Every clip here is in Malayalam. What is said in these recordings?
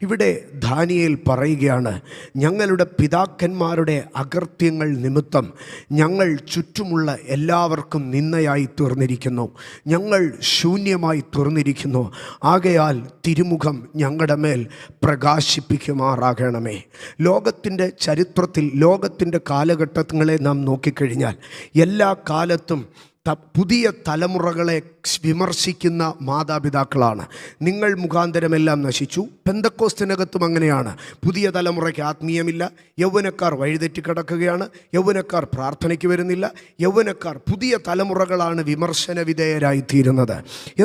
ഇവിടെ ദാനിയേൽ പറയുകയാണ്, ഞങ്ങളുടെ പിതാക്കന്മാരുടെ അകൃത്യങ്ങൾ നിമിത്തം ഞങ്ങൾ ചുറ്റുമുള്ള എല്ലാവർക്കും നിന്ദയായി തീർന്നിരിക്കുന്നു, ഞങ്ങൾ ശൂന്യമായി തീർന്നിരിക്കുന്നു. ആകയാൽ തിരുമുഖം ഞങ്ങളുടെ മേൽ പ്രകാശിപ്പിക്കുമാറാകണമേ. ലോകത്തിൻ്റെ ചരിത്രത്തിൽ, ലോകത്തിൻ്റെ കാലഘട്ടങ്ങളെ നാം നോക്കിക്കഴിഞ്ഞാൽ എല്ലാ കാലത്തും പുതിയ തലമുറകളെ വിമർശിക്കുന്ന മാതാപിതാക്കളാണ്. നിങ്ങൾ മുഖാന്തരമെല്ലാം നശിച്ചു. പെന്തക്കോസ്തിനകത്തും അങ്ങനെയാണ്. പുതിയ തലമുറയ്ക്ക് ആത്മീയമില്ല, യൗവനക്കാർ വഴിതെറ്റി കിടക്കുകയാണ്, യൗവനക്കാർ പ്രാർത്ഥനയ്ക്ക് വരുന്നില്ല, യൗവനക്കാർ പുതിയ തലമുറകളാണ് വിമർശന വിധേയരായിത്തീരുന്നത്.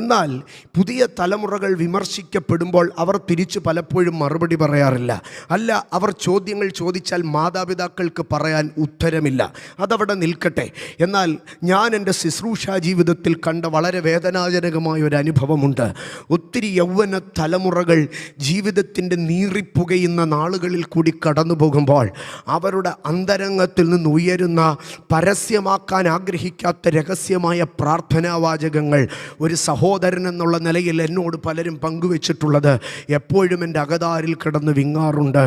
എന്നാൽ പുതിയ തലമുറകൾ വിമർശിക്കപ്പെടുമ്പോൾ അവർ തിരിച്ച് പലപ്പോഴും മറുപടി പറയാറില്ല. അല്ല, അവർ ചോദ്യങ്ങൾ ചോദിച്ചാൽ മാതാപിതാക്കൾക്ക് പറയാൻ ഉത്തരമില്ല. അതവിടെ നിൽക്കട്ടെ. എന്നാൽ ഞാൻ എൻ്റെ ശുശ്രൂഷാ ജീവിതത്തിൽ കണ്ട വളരെ വേദനാജനകമായ ഒരു അനുഭവമുണ്ട്. ഒത്തിരി യൗവന തലമുറകൾ ജീവിതത്തിൻ്റെ നീറിപ്പുകയുന്ന നാളുകളിൽ കൂടി കടന്നു പോകുമ്പോൾ അവരുടെ അന്തരംഗത്തിൽ നിന്ന് ഉയരുന്ന, പരസ്യമാക്കാൻ ആഗ്രഹിക്കാത്ത രഹസ്യമായ പ്രാർത്ഥനാവാചകങ്ങൾ ഒരു സഹോദരൻ എന്നുള്ള നിലയിൽ എന്നോട് പലരും പങ്കുവച്ചിട്ടുള്ളത് എപ്പോഴും എൻ്റെ അകതാരിൽ കിടന്ന് വിങ്ങാറുണ്ട്.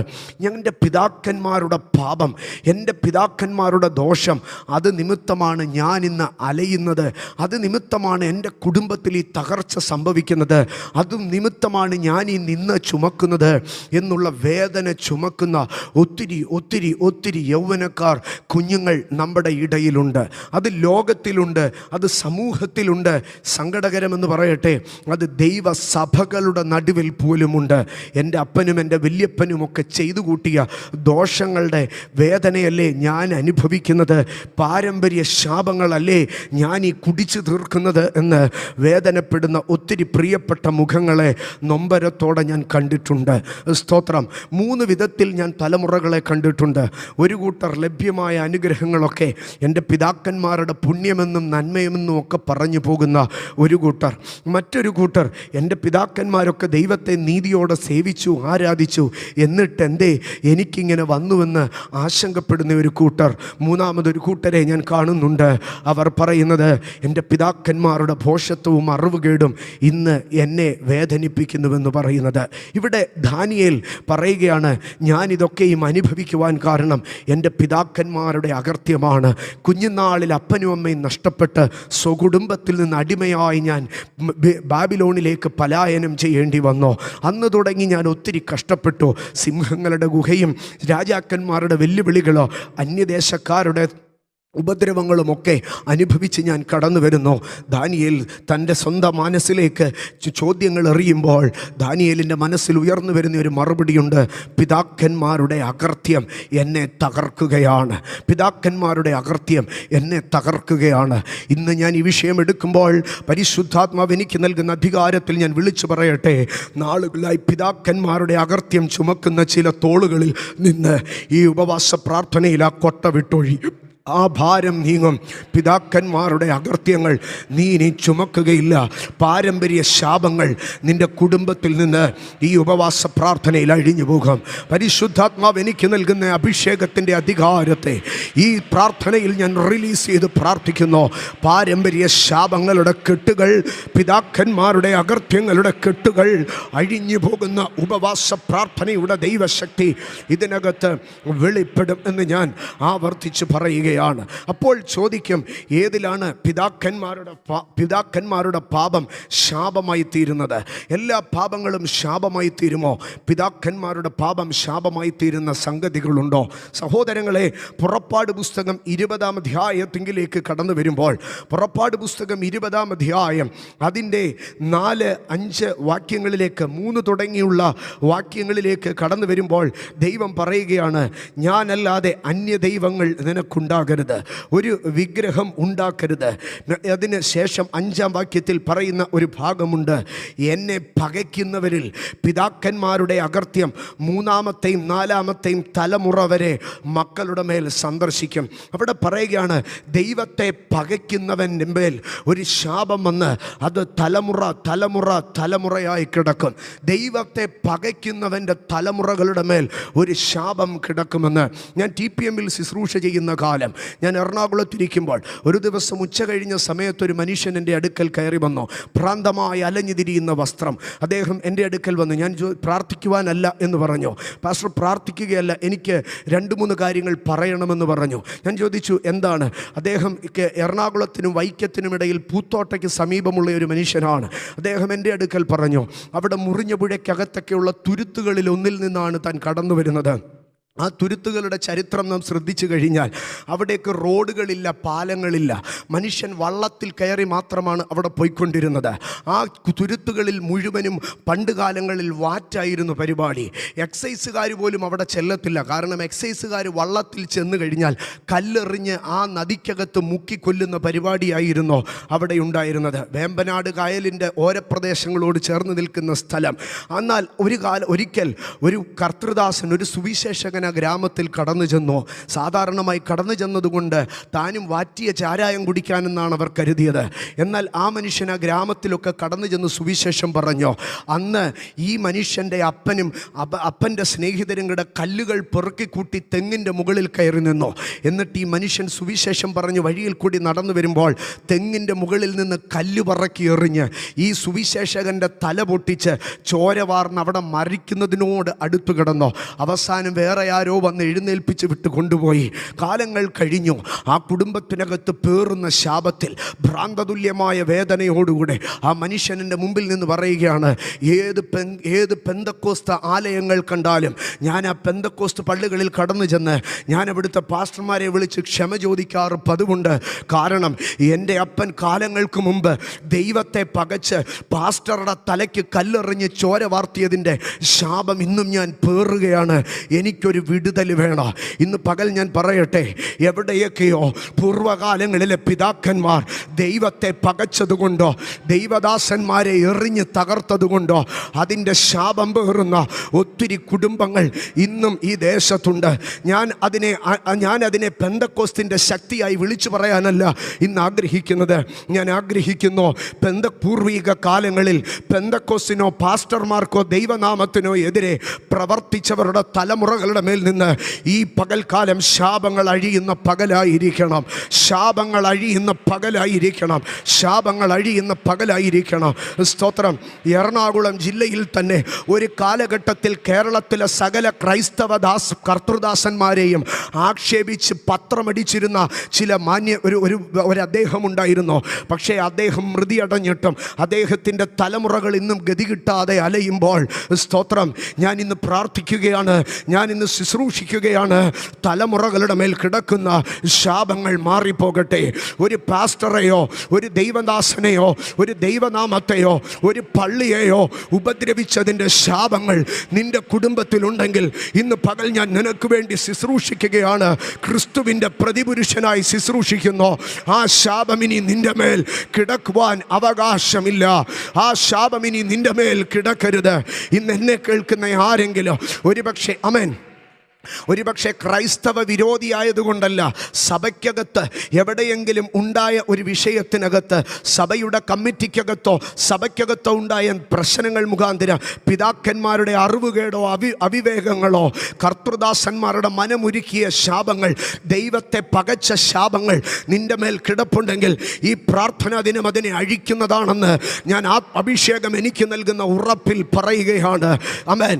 എൻ്റെ പിതാക്കന്മാരുടെ പാപം, എൻ്റെ പിതാക്കന്മാരുടെ ദോഷം, അത് നിമിത്തമാണ് ഞാൻ ഇന്ന് അലയുന്നത്, അത് നിമിത്തമാണ് എൻ്റെ കുടുംബത്തിൽ ഈ തകർച്ച സംഭവിക്കുന്നത്, അതും നിമിത്തമാണ് ഞാൻ ഈ നിന്ന് ചുമക്കുന്നത് എന്നുള്ള വേദന ചുമക്കുന്ന ഒത്തിരി ഒത്തിരി ഒത്തിരി യൗവനക്കാർ കുഞ്ഞുങ്ങൾ നമ്മുടെ ഇടയിലുണ്ട്. അത് ലോകത്തിലുണ്ട്, അത് സമൂഹത്തിലുണ്ട്. സങ്കടകരമെന്ന് പറയട്ടെ, അത് ദൈവസഭകളുടെ നടുവിൽ പോലുമുണ്ട്. എൻ്റെ അപ്പനും എൻ്റെ വല്യപ്പനുമൊക്കെ ചെയ്തു കൂട്ടിയ ദോഷങ്ങളുടെ വേദനയല്ലേ ഞാൻ അനുഭവിക്കുന്നത്? പാരമ്പര്യ ശാപങ്ങളല്ലേ ഞാൻ ഈ കുടിച്ചു തീർക്കുന്നത് എന്ന് വേദനപ്പെടുന്ന ഒത്തിരി പ്രിയപ്പെട്ട മുഖങ്ങളെ നൊമ്പരത്തോടെ ഞാൻ കണ്ടിട്ടുണ്ട്. സ്തോത്രം. 3 വിധത്തിൽ ഞാൻ തലമുറകളെ കണ്ടിട്ടുണ്ട്. ഒരു കൂട്ടർ ലഭ്യമായ അനുഗ്രഹങ്ങളൊക്കെ എൻ്റെ പിതാക്കന്മാരുടെ പുണ്യമെന്നും നന്മയെന്നും ഒക്കെ പറഞ്ഞു പോകുന്ന ഒരു കൂട്ടർ. മറ്റൊരു കൂട്ടർ, എൻ്റെ പിതാക്കന്മാരൊക്കെ ദൈവത്തെ നീതിയോടെ സേവിച്ചു, ആരാധിച്ചു, എന്നിട്ട് എന്തേ എനിക്കിങ്ങനെ വന്നുവെന്ന് ആശങ്കപ്പെടുന്ന ഒരു കൂട്ടർ. മൂന്നാമതൊരു കൂട്ടരെ ഞാൻ കാണുന്നുണ്ട്. അവർ പറയുന്നത്, എൻ്റെ പിതാക്കന്മാരുടെ ഭോഷത്വവും അറിവുകേടും ഇന്ന് എന്നെ വേദനിപ്പിക്കുന്നുവെന്ന് പറയുന്നത്. ഇവിടെ ദാനിയേൽ പറയുകയാണ്, ഞാനിതൊക്കെയും അനുഭവിക്കുവാൻ കാരണം എൻ്റെ പിതാക്കന്മാരുടെ അകൃത്യമാണ്. കുഞ്ഞുനാളിൽ അപ്പനും അമ്മയും നഷ്ടപ്പെട്ട് സ്വകുടുംബത്തിൽ നിന്ന് അടിമയായി ഞാൻ ബാബിലോണിലേക്ക് പലായനം ചെയ്യേണ്ടി വന്നു. അന്ന് തുടങ്ങി ഞാൻ ഒത്തിരി കഷ്ടപ്പെട്ടു. സിംഹങ്ങളുടെ ഗുഹയും രാജാക്കന്മാരുടെ വെല്ലുവിളികളോ അന്യദേശക്കാരുടെ ഉപദ്രവങ്ങളുമൊക്കെ അനുഭവിച്ച് ഞാൻ കടന്നു വരുന്നു. ദാനിയേൽ തൻ്റെ സ്വന്തം മനസ്സിലേക്ക് ചോദ്യങ്ങൾ എറിയുമ്പോൾ ദാനിയേലിൻ്റെ മനസ്സിൽ ഉയർന്നു വരുന്ന ഒരു മറുപടിയുണ്ട്. പിതാക്കന്മാരുടെ അകൃത്യം എന്നെ തകർക്കുകയാണ്, പിതാക്കന്മാരുടെ അകൃത്യം എന്നെ തകർക്കുകയാണ്. ഇന്ന് ഞാൻ ഈ വിഷയം എടുക്കുമ്പോൾ പരിശുദ്ധാത്മാവ് എനിക്ക് നൽകുന്ന അധികാരത്തിൽ ഞാൻ വിളിച്ചു പറയട്ടെ, നാളുകളായി പിതാക്കന്മാരുടെ അകൃത്യം ചുമക്കുന്ന ചില തോളുകളിൽ നിന്ന് ഈ ഉപവാസ പ്രാർത്ഥനയിൽ ആ കൊട്ട വിട്ടൊഴി, ആ ഭാരം നീങ്ങും. പിതാക്കന്മാരുടെ അകൃത്യങ്ങൾ നീ ഇനി ചുമക്കുകയില്ല. പാരമ്പര്യ ശാപങ്ങൾ നിൻ്റെ കുടുംബത്തിൽ നിന്ന് ഈ ഉപവാസ പ്രാർത്ഥനയിൽ അഴിഞ്ഞു പോകും. പരിശുദ്ധാത്മാവ് എനിക്ക് നൽകുന്ന അഭിഷേകത്തിൻ്റെ അധികാരത്തെ ഈ പ്രാർത്ഥനയിൽ ഞാൻ റിലീസ് ചെയ്ത് പ്രാർത്ഥിക്കുന്നു. പാരമ്പര്യ ശാപങ്ങളുടെ കെട്ടുകൾ, പിതാക്കന്മാരുടെ അകൃത്യങ്ങളുടെ കെട്ടുകൾ അഴിഞ്ഞു പോകുന്ന ഉപവാസ പ്രാർത്ഥനയുടെ ദൈവശക്തി ഇതിനകത്ത് വെളിപ്പെടും എന്ന് ഞാൻ ആവർത്തിച്ച് പറയുകയാണ്. അപ്പോൾ ചോദിക്കും, ഏതിലാണ് പിതാക്കന്മാരുടെ പാപം ശാപമായി തീരുന്നത്? എല്ലാ പാപങ്ങളും ശാപമായി തീരുമോ? പിതാക്കന്മാരുടെ പാപം ശാപമായി തീരുന്ന സംഗതികളുണ്ടോ? സഹോദരങ്ങളെ, പുറപ്പാട് പുസ്തകം 20-ാം അധ്യായത്തിലേക്ക് കടന്നു വരുമ്പോൾ, പുറപ്പാട് പുസ്തകം 20-ാം അധ്യായം അതിൻ്റെ 4-5 വാക്യങ്ങളിലേക്ക്, 3 തുടങ്ങിയുള്ള വാക്യങ്ങളിലേക്ക് കടന്നു വരുമ്പോൾ ദൈവം പറയുകയാണ്, ഞാനല്ലാതെ അന്യ ദൈവങ്ങൾ നിനക്കുണ്ടാകും, ഒരു വിഗ്രഹം ഉണ്ടാക്കരുത്. അതിന് ശേഷം 5-ാം വാക്യത്തിൽ പറയുന്ന ഒരു ഭാഗമുണ്ട്, എന്നെ പകയ്ക്കുന്നവരിൽ പിതാക്കന്മാരുടെ അകൃത്യം 3-ാമത്തെയും 4-ാമത്തെയും തലമുറ വരെ മക്കളുടെ മേൽ സന്ദർശിക്കും. അവിടെ പറയുകയാണ്, ദൈവത്തെ പകയ്ക്കുന്നവൻ്റെ മേൽ ഒരു ശാപം വന്ന് അത് തലമുറയായി കിടക്കും. ദൈവത്തെ പകയ്ക്കുന്നവൻ്റെ തലമുറകളുടെ മേൽ ഒരു ശാപം കിടക്കുമെന്ന് ഞാൻ TPM-ൽ ശുശ്രൂഷ ചെയ്യുന്ന കാലം ഞാൻ എറണാകുളത്തിരിക്കുമ്പോൾ ഒരു ദിവസം ഉച്ച കഴിഞ്ഞ സമയത്തൊരു മനുഷ്യൻ എൻ്റെ അടുക്കൽ കയറി വന്നു. ഭ്രാന്തമായി അലഞ്ഞു തിരിയുന്ന വസ്ത്രം. അദ്ദേഹം എൻ്റെ അടുക്കൽ വന്നു. ഞാൻ പ്രാർത്ഥിക്കുവാനല്ല എന്ന് പറഞ്ഞു. പാസ്റ്റർ, പ്രാർത്ഥിക്കുകയല്ല, എനിക്ക് 2-3 കാര്യങ്ങൾ പറയണമെന്ന് പറഞ്ഞു. ഞാൻ ചോദിച്ചു എന്താണ്? അദ്ദേഹം എറണാകുളത്തിനും വൈക്കത്തിനും ഇടയിൽ പൂത്തോട്ടയ്ക്ക് സമീപമുള്ള ഒരു മനുഷ്യനാണ്. അദ്ദേഹം എൻ്റെ അടുക്കൽ പറഞ്ഞു, അവിടെ മുറിഞ്ഞ പുഴയ്ക്കകത്തൊക്കെയുള്ള തുരുത്തുകളിൽ ഒന്നിൽ നിന്നാണ് താൻ കടന്നു വരുന്നത്. ആ തുരുത്തുകളുടെ ചരിത്രം നാം ശ്രദ്ധിച്ചു കഴിഞ്ഞാൽ അവിടേക്ക് റോഡുകളില്ല, പാലങ്ങളില്ല. മനുഷ്യൻ വള്ളത്തിൽ കയറി മാത്രമാണ് അവിടെ പോയിക്കൊണ്ടിരുന്നത്. ആ തുരുത്തുകളിൽ മുഴുവനും പണ്ട് കാലങ്ങളിൽ വാറ്റായിരുന്നു പരിപാടി. എക്സൈസുകാർ പോലും അവിടെ ചെല്ലത്തില്ല. കാരണം എക്സൈസുകാർ വള്ളത്തിൽ ചെന്ന് കഴിഞ്ഞാൽ കല്ലെറിഞ്ഞ് ആ നദിക്കകത്ത് മുക്കിക്കൊല്ലുന്ന പരിപാടിയായിരുന്നു അവിടെ ഉണ്ടായിരുന്നത്. വേമ്പനാട് കായലിൻ്റെ ഓരപ്രദേശങ്ങളോട് ചേർന്ന് നിൽക്കുന്ന സ്ഥലം. എന്നാൽ ഒരിക്കൽ ഒരു കർത്തൃദാസൻ, ഒരു സുവിശേഷകൻ ആ ഗ്രാമത്തിൽ കടന്നു ചെന്നു. സാധാരണമായി കടന്നു ചെന്നതുകൊണ്ട് താനും വാറ്റിയ ചാരായം കുടിക്കാനെന്നാണ് അവർ കരുതിയത്. എന്നാൽ ആ മനുഷ്യൻ ആ ഗ്രാമത്തിലൊക്കെ കടന്നു ചെന്ന് സുവിശേഷം പറഞ്ഞു. അന്ന് ഈ മനുഷ്യൻ്റെ അപ്പൻ്റെ സ്നേഹിതരും കൂടെ കല്ലുകൾ പെറുക്കിക്കൂട്ടി തെങ്ങിൻ്റെ മുകളിൽ കയറി നിന്നു. എന്നിട്ട് ഈ മനുഷ്യൻ സുവിശേഷം പറഞ്ഞ് വഴിയിൽ കൂടി നടന്നു വരുമ്പോൾ തെങ്ങിൻ്റെ മുകളിൽ നിന്ന് കല്ല് പറക്കി എറിഞ്ഞ് ഈ സുവിശേഷകൻ്റെ തല പൊട്ടിച്ച് ചോര വാർന്ന് അവിടെ മരിക്കുന്നതിനോട് അടുത്തു കിടന്നു. അവസാനം വേറെ ആരോ വന്ന് എഴുന്നേൽപ്പിച്ച് വിട്ട് കൊണ്ടുപോയി. കാലങ്ങൾ കഴിഞ്ഞു. ആ കുടുംബത്തിനകത്ത് പേറുന്ന ശാപത്തിൽ ഭ്രാന്തതുല്യമായ വേദനയോടുകൂടെ ആ മനുഷ്യൻ എൻ്റെ മുമ്പിൽ നിന്ന് പറയുകയാണ്, ഏത് പെന്തക്കോസ്ത ആലയങ്ങൾ കണ്ടാലും ഞാൻ ആ പെന്തക്കോസ്ത് പള്ളികളിൽ കടന്നു ചെന്ന് ഞാൻ അവിടുത്തെ പാസ്റ്റർമാരെ വിളിച്ച് ക്ഷമ ചോദിക്കാറ് പതിവുണ്ട്. കാരണം എൻ്റെ അപ്പൻ കാലങ്ങൾക്ക് മുമ്പ് ദൈവത്തെ പകച്ച് പാസ്റ്ററുടെ തലയ്ക്ക് കല്ലെറിഞ്ഞ് ചോര വാർത്തിയതിൻ്റെ ശാപം ഇന്നും ഞാൻ പേറുകയാണ്. എനിക്കൊരു വിടുതൽ വേണം. ഇന്ന് പകൽ ഞാൻ പറയട്ടെ, എവിടെയൊക്കെയോ പൂർവ്വകാലങ്ങളിലെ പിതാക്കന്മാർ ദൈവത്തെ പകച്ചതുകൊണ്ടോ ദൈവദാസന്മാരെ എറിഞ്ഞ് തകർത്തതുകൊണ്ടോ അതിൻ്റെ ശാപം പേറുന്ന ഒത്തിരി കുടുംബങ്ങൾ ഇന്നും ഈ ദേശത്തുണ്ട്. ഞാൻ അതിനെ പെന്തക്കോസ്തിൻ്റെ ശക്തിയായി വിളിച്ചു പറയാനല്ല ഇന്ന് ആഗ്രഹിക്കുന്നത്. ഞാൻ ആഗ്രഹിക്കുന്നു, പൂർവിക കാലങ്ങളിൽ പെന്തക്കോസ്തിനോ പാസ്റ്റർമാർക്കോ ദൈവനാമത്തിനോ എതിരെ പ്രവർത്തിച്ചവരുടെ തലമുറകളുടെ മേൽ നിന്ന് ഈ പകൽക്കാലം ശാപങ്ങൾ അഴിയുന്ന പകലായിരിക്കണം. ശാപങ്ങൾ അഴിയുന്ന പകലായിരിക്കണം. ശാപങ്ങൾ അഴിയുന്ന പകലായിരിക്കണം. സ്തോത്രം. എറണാകുളം ജില്ലയിൽ തന്നെ ഒരു കാലഘട്ടത്തിൽ കേരളത്തിലെ സകല ക്രൈസ്തവ കർത്തൃദാസന്മാരെയും ആക്ഷേപിച്ച് പത്രമടിച്ചിരുന്ന ചില ഒരു അദ്ദേഹം ഉണ്ടായിരുന്നു. പക്ഷേ അദ്ദേഹം മൃതിയടഞ്ഞിട്ടും അദ്ദേഹത്തിൻ്റെ തലമുറകൾ ഇന്നും ഗതി കിട്ടാതെ അലയുമ്പോൾ, സ്തോത്രം, ഞാൻ ഇന്ന് പ്രാർത്ഥിക്കുകയാണ്, ഞാൻ ഇന്ന് ശുശ്രൂഷിക്കുകയാണ്. തലമുറകളുടെ മേൽ കിടക്കുന്ന ശാപങ്ങൾ മാറിപ്പോകട്ടെ. ഒരു പാസ്റ്ററെയോ ഒരു ദൈവദാസനെയോ ഒരു ദൈവനാമത്തെയോ ഒരു പള്ളിയെയോ ഉപദ്രവിച്ചതിൻ്റെ ശാപങ്ങൾ നിന്റെ കുടുംബത്തിലുണ്ടെങ്കിൽ ഇന്ന് പകൽ ഞാൻ നിനക്ക് വേണ്ടി ശുശ്രൂഷിക്കുകയാണ്. ക്രിസ്തുവിൻ്റെ പ്രതിപുരുഷനായി ശുശ്രൂഷിക്കുന്നു. ആ ശാപമിനി നിന്റെ മേൽ കിടക്കുവാൻ അവകാശമില്ല. ആ ശാപമിനി നിന്റെ മേൽ കിടക്കരുത്. ഇന്ന് എന്നെ കേൾക്കുന്ന ആരെങ്കിലും ഒരുപക്ഷെ ക്രൈസ്തവ വിരോധിയായതുകൊണ്ടല്ല, സഭയ്ക്കകത്ത് എവിടെയെങ്കിലും ഉണ്ടായ ഒരു വിഷയത്തിനകത്ത് സഭയുടെ കമ്മിറ്റിക്കകത്തോ സഭയ്ക്കകത്തോ ഉണ്ടായ പ്രശ്നങ്ങൾ മുഖാന്തരം പിതാക്കന്മാരുടെ അറിവുകേടോ അവിവേകങ്ങളോ കർത്തൃദാസന്മാരുടെ മനമുരുക്കിയ ശാപങ്ങൾ, ദൈവത്തെ പകച്ച ശാപങ്ങൾ നിന്റെ മേൽ കിടപ്പുണ്ടെങ്കിൽ ഈ പ്രാർത്ഥനാ ദിനം അതിനെ അഴിക്കുന്നതാണെന്ന് ഞാൻ അഭിഷേകം എനിക്ക് നൽകുന്ന ഉറപ്പിൽ പറയുകയാണ്. ആമേൻ.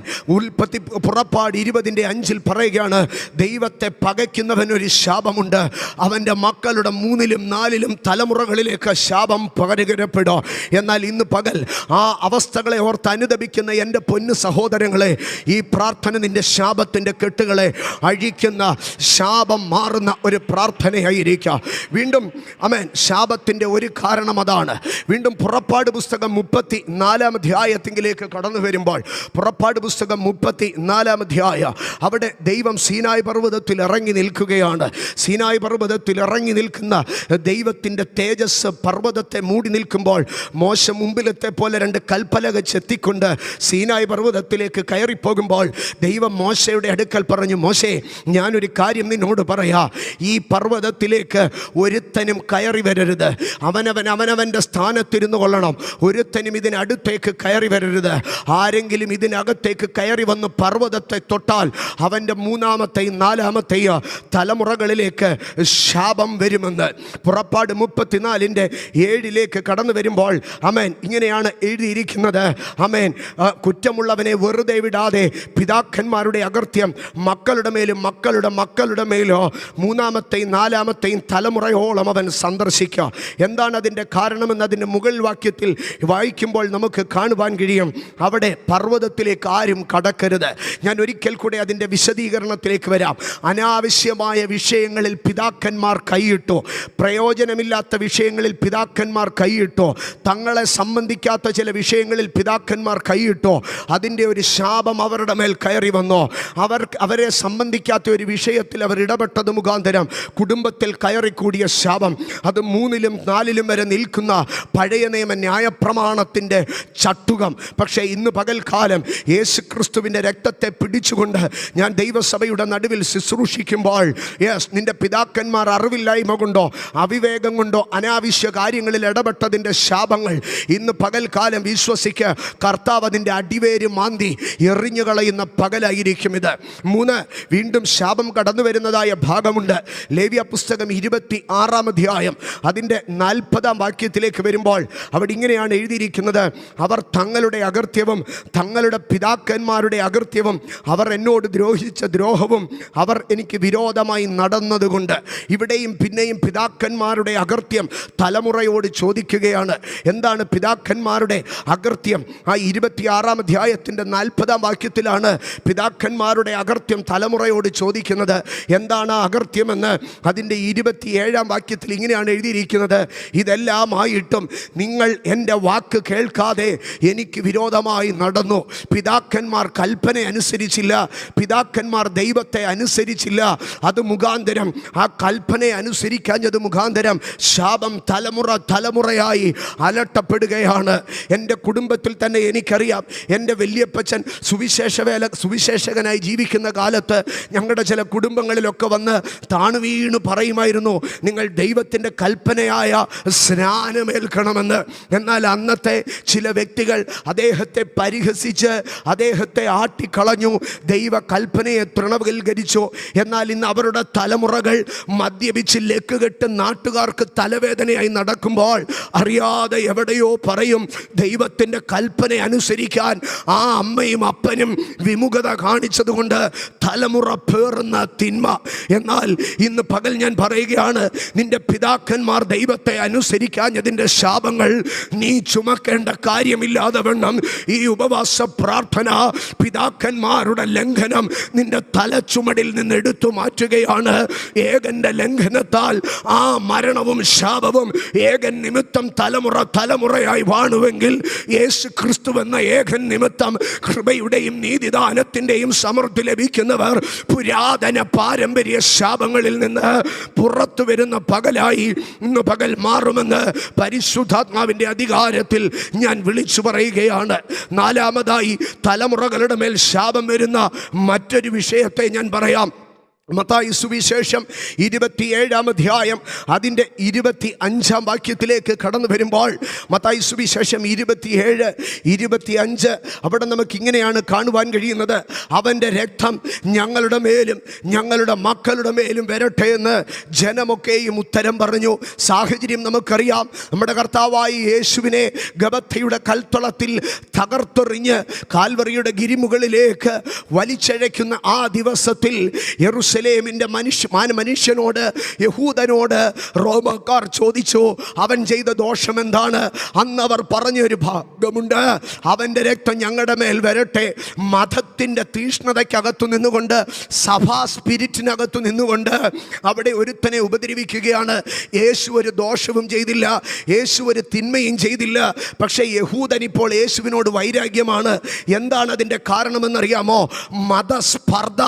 പുറപ്പാട് 20:5 പറയുകയാണ്, ദൈവത്തെ പകയ്ക്കുന്നവനൊരു ശാപമുണ്ട്. അവൻ്റെ മക്കളുടെ 3ലും 4ലും തലമുറകളിലേക്ക് ശാപം പകരപ്പെടും. എന്നാൽ ഇന്ന് പകൽ ആ അവസ്ഥകളെ ഓർത്ത് അനുദപിക്കുന്ന എൻ്റെ പൊന്നു സഹോദരങ്ങളെ, ഈ പ്രാർത്ഥന നിൻ്റെ ശാപത്തിൻ്റെ കെട്ടുകളെ അഴിക്കുന്ന, ശാപം മാറുന്ന ഒരു പ്രാർത്ഥനയായിരിക്കാം. വീണ്ടും ആമേൻ. ശാപത്തിൻ്റെ ഒരു കാരണം അതാണ്. വീണ്ടും പുറപ്പാട് പുസ്തകം 34-ാം അധ്യായത്തിലേക്ക് കടന്നു വരുമ്പോൾ, പുറപ്പാട് പുസ്തകം 34-ാം അധ്യായം, അവിടെ ദൈവം സീനായ് പർവ്വതത്തിൽ ഇറങ്ങി നിൽക്കുകയാണ്. സീനായ് പർവ്വതത്തിൽ ഇറങ്ങി നിൽക്കുന്ന ദൈവത്തിൻ്റെ തേജസ് പർവ്വതത്തെ മൂടി നിൽക്കുമ്പോൾ മോശ മുമ്പിലത്തെ പോലെ 2 കൽപ്പലക ചെത്തിക്കൊണ്ട് സീനായ് പർവ്വതത്തിലേക്ക് കയറിപ്പോകുമ്പോൾ ദൈവം മോശയുടെ അടുക്കൽ പറഞ്ഞു, മോശേ, ഞാനൊരു കാര്യം നിന്നോട് പറയാം. ഈ പർവ്വതത്തിലേക്ക് ഒരുത്തനും കയറി വരരുത്. അവനവൻ്റെ സ്ഥാനത്തിരുന്നു കൊള്ളണം. ഒരുത്തനും ഇതിനടുത്തേക്ക് കയറി വരരുത്. ആരെങ്കിലും ഇതിനകത്തേക്ക് കയറി വന്ന് പർവ്വതത്തെ തൊട്ടാൽ അവൻ്റെ മൂന്നാമത്തെയും നാലാമത്തെയും തലമുറകളിലേക്ക് ശാപം വരുമെന്ന് പുറപ്പാട് 34:7 കടന്നു വരുമ്പോൾ ആമേൻ ഇങ്ങനെയാണ് എഴുതിയിരിക്കുന്നത്. ആമേൻ, കുറ്റമുള്ളവനെ വെറുതെ വിടാതെ പിതാക്കന്മാരുടെ അകൃത്യം മക്കളുടെ മേലും മക്കളുടെ മക്കളുടെ മേലോ മൂന്നാമത്തെയും നാലാമത്തെയും തലമുറയോളം അവൻ സന്ദർശിക്കുക. എന്താണ് അതിൻ്റെ കാരണമെന്ന് അതിൻ്റെ മുകൾ വാക്യത്തിൽ വായിക്കുമ്പോൾ നമുക്ക് കാണുവാൻ കഴിയും. അവിടെ പർവ്വതത്തിലേക്ക് ആരും കടക്കരുത്. ഞാൻ ഒരിക്കൽ കൂടെ അതിൻ്റെ വിശദീകരണത്തിലേക്ക് വരാം. അനാവശ്യമായ വിഷയങ്ങളിൽ പിതാക്കന്മാർ കൈയിട്ടു, പ്രയോജനമില്ലാത്ത വിഷയങ്ങളിൽ പിതാക്കന്മാർ കൈയിട്ടു, തങ്ങളെ സംബന്ധിക്കാത്ത ചില വിഷയങ്ങളിൽ പിതാക്കന്മാർ കൈയിട്ടു. അതിൻ്റെ ഒരു ശാപം അവരുടെ മേൽ കയറി വന്നു. അവരെ സംബന്ധിക്കാത്ത ഒരു വിഷയത്തിൽ അവർ ഇടപെട്ടത് മുഖാന്തരം കുടുംബത്തിൽ കയറിക്കൂടിയ ശാപം, അത് 3-ലും 4-ലും വരെ നിൽക്കുന്ന പഴയ നിയമ ന്യായപ്രമാണത്തിൻ്റെ ചട്ടുകം. പക്ഷേ ഇന്ന് പകൽക്കാലം യേശു ക്രിസ്തുവിൻ്റെ രക്തത്തെ പിടിച്ചുകൊണ്ട് ഞാൻ ദൈവസഭയുടെ നടുവിൽ ശുശ്രൂഷിക്കുമ്പോൾ, നിന്റെ പിതാക്കന്മാർ അറിവില്ലായ്മ കൊണ്ടോ അവിവേകം കൊണ്ടോ അനാവശ്യ കാര്യങ്ങളിൽ ഇടപെട്ടതിൻ്റെ ശാപങ്ങൾ ഇന്ന് പകൽക്കാലം വിശ്വസിക്ക്, കർത്താവ് അതിൻ്റെ അടിവേര് മാന്തി എറിഞ്ഞു കളയുന്ന പകലായിരിക്കും ഇത്. 3, വീണ്ടും ശാപം കടന്നു വരുന്നതായ ഭാഗമുണ്ട്. ലേവ്യ പുസ്തകം 26 അതിൻ്റെ 40 വാക്യത്തിലേക്ക് വരുമ്പോൾ അവിടെ ഇങ്ങനെയാണ് എഴുതിയിരിക്കുന്നത്: അവർ തങ്ങളുടെ അകൃത്യവും തങ്ങളുടെ പിതാക്കന്മാരുടെ അകൃത്യവും അവർ എന്നോട് ദ്രോഹിച്ച ദ്രോഹവും അവർ എനിക്ക് വിരോധമായി നടന്നതുകൊണ്ട്. ഇവിടെയും പിന്നെയും പിതാക്കന്മാരുടെ അകൃത്യം തലമുറയോട് ചോദിക്കുകയാണ്. എന്താണ് പിതാക്കന്മാരുടെ അകൃത്യം? ആ 26 40 വാക്യത്തിലാണ് പിതാക്കന്മാരുടെ അകൃത്യം തലമുറയോട് ചോദിക്കുന്നത്. എന്താണ് ആ അകൃത്യമെന്ന് അതിൻ്റെ 27 വാക്യത്തിൽ ഇങ്ങനെയാണ് എഴുതിയിരിക്കുന്നത്: ഇതെല്ലാമായിട്ടും നിങ്ങൾ എൻ്റെ വാക്ക് കേൾക്കാതെ എനിക്ക് വിരോധമായി നടന്നു. പിതാക്കന്മാർ കൽപ്പന അനുസരിച്ചില്ല, പിതാക്കന്മാർ ദൈവത്തെ അനുസരിച്ചില്ല. അത് മുഖാന്തരം, ആ കൽപ്പനയെ അനുസരിക്കാഞ്ഞത് മുഖാന്തരം ശാപം തലമുറയായി അലട്ടപ്പെടുകയാണ്. എൻ്റെ കുടുംബത്തിൽ തന്നെ എനിക്കറിയാം, എൻ്റെ വല്യപ്പച്ചൻ സുവിശേഷകനായി ജീവിക്കുന്ന കാലത്ത് ഞങ്ങളുടെ ചില കുടുംബങ്ങളിലൊക്കെ വന്ന് താണുവീണ് പറയുമായിരുന്നു, നിങ്ങൾ ദൈവത്തിൻ്റെ കൽപ്പനയായ സ്നാനമേൽക്കണമെന്ന്. എന്നാൽ അന്നത്തെ ചില വ്യക്തികൾ അദ്ദേഹത്തെ പരിഹസിച്ച് അദ്ദേഹത്തെ ആട്ടിക്കളഞ്ഞു, ദൈവ കൽപ്പനയെ തൃണവൽക്കരിച്ചു. എന്നാൽ ഇന്ന് അവരുടെ തലമുറകൾ മദ്യപിച്ച് ലക്കുകെട്ട് നാട്ടുകാർക്ക് തലവേദനയായി നടക്കുമ്പോൾ അറിയാതെ എവിടെയോ പറയും, ദൈവത്തിൻ്റെ കൽപ്പന അനുസരിക്കാൻ ആ അമ്മയും അപ്പനും വിമുഖത കാണിച്ചതുകൊണ്ട് തലമുറ പേറുന്ന തിന്മ. എന്നാൽ ഇന്ന് പകൽ ഞാൻ പറയുകയാണ്, നിന്റെ പിതാക്കന്മാർ ദൈവത്തെ അനുസരിക്കാഞ്ഞതിൻ്റെ ശാപങ്ങൾ നീ ചുമക്കേണ്ട കാര്യമില്ലാതെ വണ്ണം ഈ ഉപവാസ പ്രാർത്ഥന പിതാക്കന്മാരുടെ ലംഘനം നിന്റെ തലച്ചുമടിൽ നിന്ന് എടുത്തു മാറ്റുകയാണ്. ഏകന്റെ ലംഘനത്താൽ ആ മരണവും ശാപവും ഏകൻ നിമിത്തം തലമുറയായി വാണുവെങ്കിൽ യേശു ക്രിസ്തു എന്ന ഏകൻ നിമിത്തം കൃപയുടെയും നീതിദാനത്തിൻ്റെയും സമൃദ്ധി ലഭിക്കുന്നവർ പുരാതന പാരമ്പര്യ ശാപങ്ങളിൽ നിന്ന് പുറത്തു വരുന്ന പകലായി ഇന്ന് പകൽ മാറുമെന്ന് പരിശുദ്ധാത്മാവിൻ്റെ അധികാരത്തിൽ ഞാൻ വിളിച്ചു പറയുകയാണ്. 4-മതായി തലമുറകളുടെ മേൽ ശാപം വരുന്ന മറ്റൊരു വിഷയത്തെ ഞാൻ പറയാം. മത്തായി സുവിശേഷം 27 അതിൻ്റെ 25 വാക്യത്തിലേക്ക് കടന്നു വരുമ്പോൾ, മത്തായി സുവിശേഷം 27-25 അവിടെ നമുക്ക് ഇങ്ങനെയാണ് കാണുവാൻ കഴിയുന്നത്: അവൻ്റെ രക്തം ഞങ്ങളുടെ മേലും ഞങ്ങളുടെ മക്കളുടെ മേലും വരട്ടെ എന്ന് ജനമൊക്കെയും ഉത്തരം പറഞ്ഞു. സാഹചര്യം നമുക്കറിയാം. നമ്മുടെ കർത്താവായ യേശുവിനെ ഗബത്തയുടെ കൽത്തളത്തിൽ തകർത്തെറിഞ്ഞ് കാൽവറിയുടെ ഗിരിമുകളിലേക്ക് വലിച്ചഴയ്ക്കുന്ന ആ ദിവസത്തിൽ യെരൂശലേമിൻ്റെ മനുഷ്യനോട്, യഹൂദനോട് റോമക്കാർ ചോദിച്ചു, അവൻ ചെയ്ത ദോഷം എന്താണ്? അന്നവർ പറഞ്ഞൊരു ഭാഗമുണ്ട്: അവൻ്റെ രക്തം ഞങ്ങളുടെ മേൽ വരട്ടെ. മതത്തിൻ്റെ തീഷ്ണതയ്ക്കകത്തു നിന്നുകൊണ്ട്, സഭാ സ്പിരിറ്റിനകത്തു നിന്നുകൊണ്ട് അവിടെ ഒരുത്തനെ ഉപദ്രവിക്കുകയാണ്. യേശു ഒരു ദോഷവും ചെയ്തില്ല, യേശു ഒരു തിന്മയും ചെയ്തില്ല. പക്ഷേ യഹൂദൻ ഇപ്പോൾ യേശുവിനോട് വൈരാഗ്യമാണ്. എന്താണ് അതിൻ്റെ കാരണമെന്നറിയാമോ? മതസ്പർദ്ധ,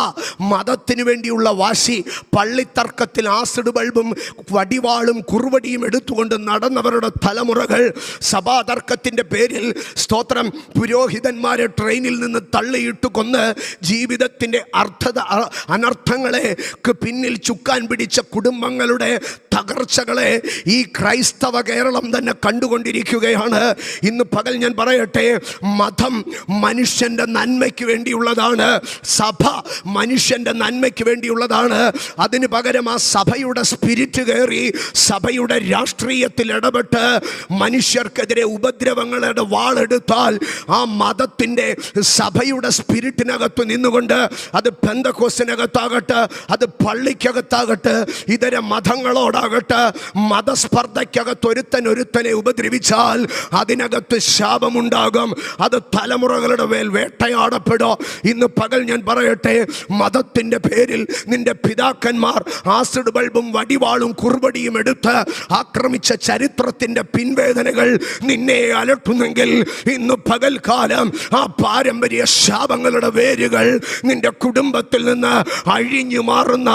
മതത്തിനു വേണ്ടിയുള്ള വാശി. പള്ളിത്തർക്കത്തിൽ ആസിഡ് ബൾബും വടിവാളും കുറുവടിയും എടുത്തുകൊണ്ട് നടന്നവരുടെ തലമുറകൾ സഭാതർക്കത്തിൻ്റെ പേരിൽ, സ്തോത്രം, പുരോഹിതന്മാരെ ട്രെയിനിൽ നിന്ന് തള്ളിയിട്ട് കൊന്ന് ജീവിതത്തിൻ്റെ അനർത്ഥങ്ങളെ പിന്നിൽ ചുക്കാൻ പിടിച്ച കുടുംബങ്ങളുടെ തകർച്ചകളെ ഈ ക്രൈസ്തവ കേരളം തന്നെ കണ്ടുകൊണ്ടിരിക്കുകയാണ്. ഇന്ന് പകൽ ഞാൻ പറയട്ടെ, മതം മനുഷ്യൻ്റെ നന്മയ്ക്ക് വേണ്ടിയുള്ളതാണ്, സഭ മനുഷ്യൻ്റെ നന്മയ്ക്ക് വേണ്ടിയുള്ളതാണ്. അതിന് പകരം ആ സഭയുടെ സ്പിരിറ്റ് കയറി സഭയുടെ രാഷ്ട്രീയത്തിൽ ഇടപെട്ട് മനുഷ്യർക്കെതിരെ ഉപദ്രവങ്ങളുടെ വാളെടുത്താൽ ആ മതത്തിൻ്റെ സഭയുടെ സ്പിരിറ്റിനകത്ത് നിന്നുകൊണ്ട്, അത് പെന്തക്കോസ്തിനകത്താകട്ടെ, അത് പള്ളിക്കകത്താകട്ടെ, ഇതര മതങ്ങളോടാകട്ടെ, മതസ്പർദ്ധയ്ക്കകത്ത് ഒരുത്തനെ ഉപദ്രവിച്ചാൽ അതിനകത്ത് ശാപമുണ്ടാകും. അത് തലമുറകളുടെ മേൽ വേട്ടയാടപ്പെടും. ഇന്ന് പകൽ ഞാൻ പറയട്ടെ, മതത്തിൻ്റെ പേരിൽ നിന്റെ പിതാക്കന്മാർ ആസിഡ് ബൾബും വടിവാളും കുറുവടിയും എടുത്ത് ആക്രമിച്ച ചരിത്രത്തിൻ്റെ പിൻവേദനകൾ നിന്നെ അലട്ടുന്നെങ്കിൽ ഇന്ന് പകൽക്കാലം ആ പാരമ്പര്യ ശാപങ്ങളുടെ വേരുകൾ നിന്റെ കുടുംബത്തിൽ നിന്ന് അഴിഞ്ഞു മാറുന്ന,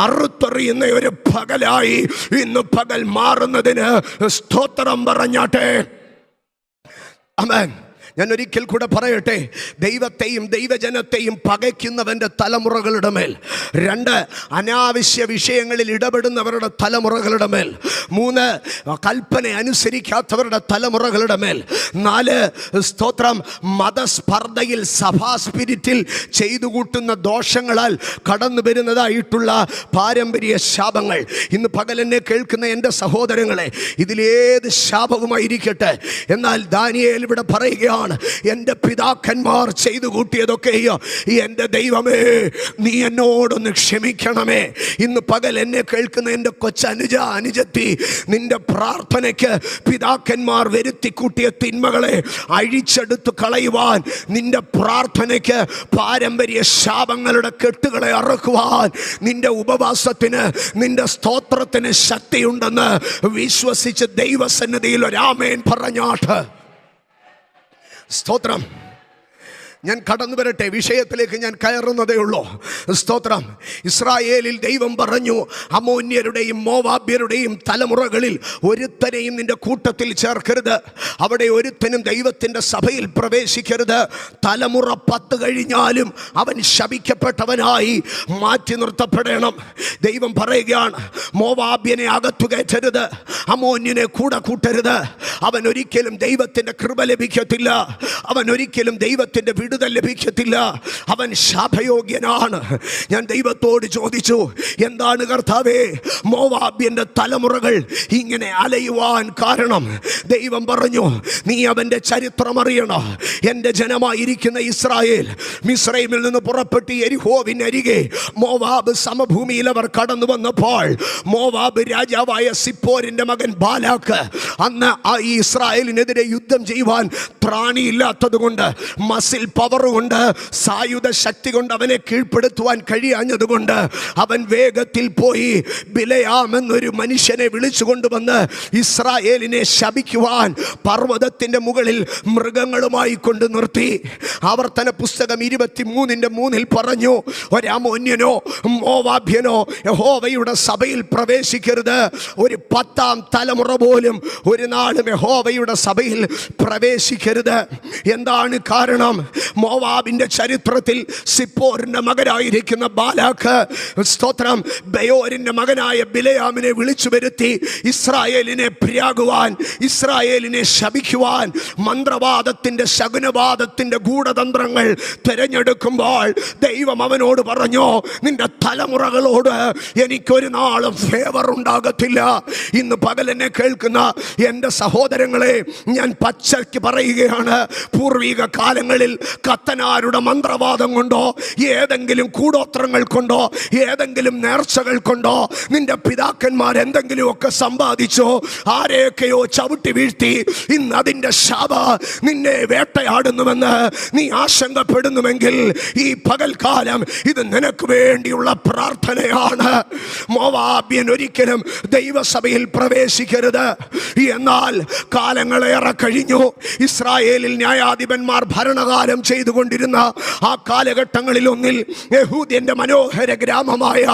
അറുത്തെറിയുന്ന ഒരു പകലായി ഇന്ന് പകൽ മാറുന്നതിന് സ്തോത്രം പറഞ്ഞാട്ടെ. ആമേൻ. ഞാൻ ഒരിക്കൽ കൂടെ പറയട്ടെ, ദൈവത്തെയും ദൈവജനത്തെയും പകയ്ക്കുന്നവൻ്റെ തലമുറകളുടെ മേൽ, 2 അനാവശ്യ വിഷയങ്ങളിൽ ഇടപെടുന്നവരുടെ തലമുറകളുടെ മേൽ, 3 കൽപ്പന അനുസരിക്കാത്തവരുടെ തലമുറകളുടെ മേൽ, 4 സ്തോത്രം മതസ്പർദ്ധയിൽ സഭാ സ്പിരിറ്റിൽ ചെയ്തു കൂട്ടുന്ന ദോഷങ്ങളാൽ കടന്നു വരുന്നതായിട്ടുള്ള പാരമ്പര്യ ശാപങ്ങൾ. ഇന്ന് പകൽ എന്നെ കേൾക്കുന്ന എൻ്റെ സഹോദരങ്ങളെ, ഇതിലേത് ശാപവുമായിരിക്കട്ടെ, എന്നാൽ ദാനിയേൽ ഇവിടെ പറയുകയാണ്, എൻ്റെ പിതാക്കന്മാർ ചെയ്തു കൂട്ടിയതൊക്കെയോ എൻ്റെ ദൈവമേ നീ എന്നോടൊന്ന് ക്ഷമിക്കണമേ. ഇന്ന് പകൽ എന്നെ കേൾക്കുന്ന എൻ്റെ കൊച്ചനുജ, അനുജത്തി, നിന്റെ പ്രാർത്ഥനയ്ക്ക് പിതാക്കന്മാർ വരുത്തിക്കൂട്ടിയ തിന്മകളെ അഴിച്ചെടുത്ത് കളയുവാൻ, നിന്റെ പ്രാർത്ഥനയ്ക്ക് പാരമ്പര്യ ശാപങ്ങളുടെ കെട്ടുകളെ അറക്കുവാൻ, നിന്റെ ഉപവാസത്തിന്, നിന്റെ സ്തോത്രത്തിന് ശക്തിയുണ്ടെന്ന് വിശ്വസിച്ച് ദൈവസന്നിധിയിൽ ഒരാമേൻ പറഞ്ഞാട്ട്. സ്തോത്രം. ഞാൻ കടന്നു വരട്ടെ, വിഷയത്തിലേക്ക് ഞാൻ കയറുന്നതേ ഉള്ളൂ. സ്തോത്രം. ഇസ്രായേലിൽ ദൈവം പറഞ്ഞു, അമ്മോന്യരുടെയും മോവാബ്യരുടെയും തലമുറകളിൽ ഒരുത്തനെയും നിന്റെ കൂട്ടത്തിൽ ചേർക്കരുത്, അവിടെ ഒരുത്തനും ദൈവത്തിൻ്റെ സഭയിൽ പ്രവേശിക്കരുത്. തലമുറ 10 കഴിഞ്ഞാലും അവൻ ശപിക്കപ്പെട്ടവനായി മാറ്റി നിർത്തപ്പെടണം. ദൈവം പറയുകയാണ്, മോവാബ്യനെ അകത്തു കയറ്റരുത്, അമ്മോന്യനെ കൂടെ കൂട്ടരുത്. അവൻ ഒരിക്കലും ദൈവത്തിൻ്റെ കൃപ ലഭിക്കത്തില്ല, അവൻ ഒരിക്കലും ദൈവത്തിൻ്റെ വിടുതൽ ലഭിക്കത്തില്ല, അവൻ ശാപയോഗ്യനാണ്. ഞാൻ ദൈവത്തോട് ചോദിച്ചു, എന്താണ് കർത്താവേ മോവാബ്യന്റെ തലമുറകൾ ഇങ്ങനെ അലയുവാൻ കാരണം? ദൈവം പറഞ്ഞു, നീ അവൻ്റെ ചരിത്രം അറിയണം. എൻ്റെ ജനമായിരിക്കുന്ന ഇസ്രായേൽ മിസ്രൈമിൽ നിന്ന് പുറപ്പെട്ട് യെരിഹോവിനരികെ മോവാബ് സമഭൂമിയിൽ അവർ കടന്നു വന്നപ്പോൾ, മോവാബ് രാജാവായ സിപ്പോരിൻ്റെ മകൻ ബാലാക്ക് അന്ന് ആ ഇസ്രായേലിനെതിരെ യുദ്ധം ചെയ്യുവാൻ ത്രാണിയില്ലാത്തത് കൊണ്ട്, മസിൽ പവർ കൊണ്ട്, സായുധ ശക്തി കൊണ്ട് അവനെ കീഴ്പ്പെടുത്തുവാൻ കഴിയാഞ്ഞതുകൊണ്ട് അവൻ വേഗത്തിൽ പോയി ബിലയാം എന്നൊരു മനുഷ്യനെ വിളിച്ചു കൊണ്ടുവന്ന് ഇസ്രായേലിനെ ശപിക്കുവാൻ പർവ്വതത്തിൻ്റെ മുകളിൽ മൃഗങ്ങളുമായി കൊണ്ട് നിർത്തി. ആവർത്തന പുസ്തകം 23:3 പറഞ്ഞു, ഒരമ്മോന്യനോ മോവാബ്യനോ യഹോവയുടെ സഭയിൽ പ്രവേശിക്കരുത്, ഒരു 10ാം തലമുറ പോലും ഒരു നാളും യഹോവയുടെ സഭയിൽ പ്രവേശിക്കരുത്. എന്താണ് കാരണം? മോവാബിന്റെ ചരിത്രത്തിൽ സിപ്പോറിന്റെ മകനായിരിക്കുന്ന ബാലാക്ക്, സ്തോത്രം, ബയോരിന്റെ മകനായ ബിലയാമിനെ വിളിച്ചു വരുത്തി ഇസ്രായേലിനെ ഭ്രാകുവാൻ, ഇസ്രായേലിനെ ശപിക്കുവാൻ മന്ത്രവാദത്തിന്റെ, ശകുനവാദത്തിന്റെ ഗൂഢതന്ത്രങ്ങൾ തിരഞ്ഞെടുക്കുമ്പോൾ ദൈവം അവനോട് പറഞ്ഞു, നിന്റെ തലമുറകളോട് എനിക്കൊരു നാളും ഫേവർ ഉണ്ടാകത്തില്ല. ഇന്ന് പകൽ എന്നെ കേൾക്കുന്ന എൻ്റെ സഹോദരങ്ങളെ, ഞാൻ പച്ചയ്ക്ക് പറയുകയാണ്, പൂർവിക കാലങ്ങളിൽ കത്തനാരുടെ മന്ത്രവാദം കൊണ്ടോ, ഏതെങ്കിലും കൂടോത്രങ്ങൾ കൊണ്ടോ, ഏതെങ്കിലും നേർച്ചകൾ കൊണ്ടോ നിന്റെ പിതാക്കന്മാർ എന്തെങ്കിലുമൊക്കെ സമ്പാദിച്ചോ, ആരെയൊക്കെയോ ചവിട്ടി വീഴ്ത്തി ഇന്ന് അതിൻ്റെ ശാപ നിന്നെ വേട്ടയാടുന്നുവെന്ന് നീ ആശങ്കപ്പെടുന്നുവെങ്കിൽ ഈ പകൽക്കാലം ഇത് നിനക്ക് വേണ്ടിയുള്ള പ്രാർത്ഥനയാണ്. മോവാബ്യൻ ഒരിക്കലും ദൈവസഭയിൽ പ്രവേശിക്കരുത്. എന്നാൽ കാലങ്ങളേറെ കഴിഞ്ഞു, ഇസ്രായേലിൽ ന്യായാധിപന്മാർ ഭരണകാലം ചെയ്തുകൊണ്ടിരുന്ന ആ കാലഘട്ടങ്ങളിലൊന്നിൽ യഹൂദ്യന്റെ മനോഹര ഗ്രാമമായ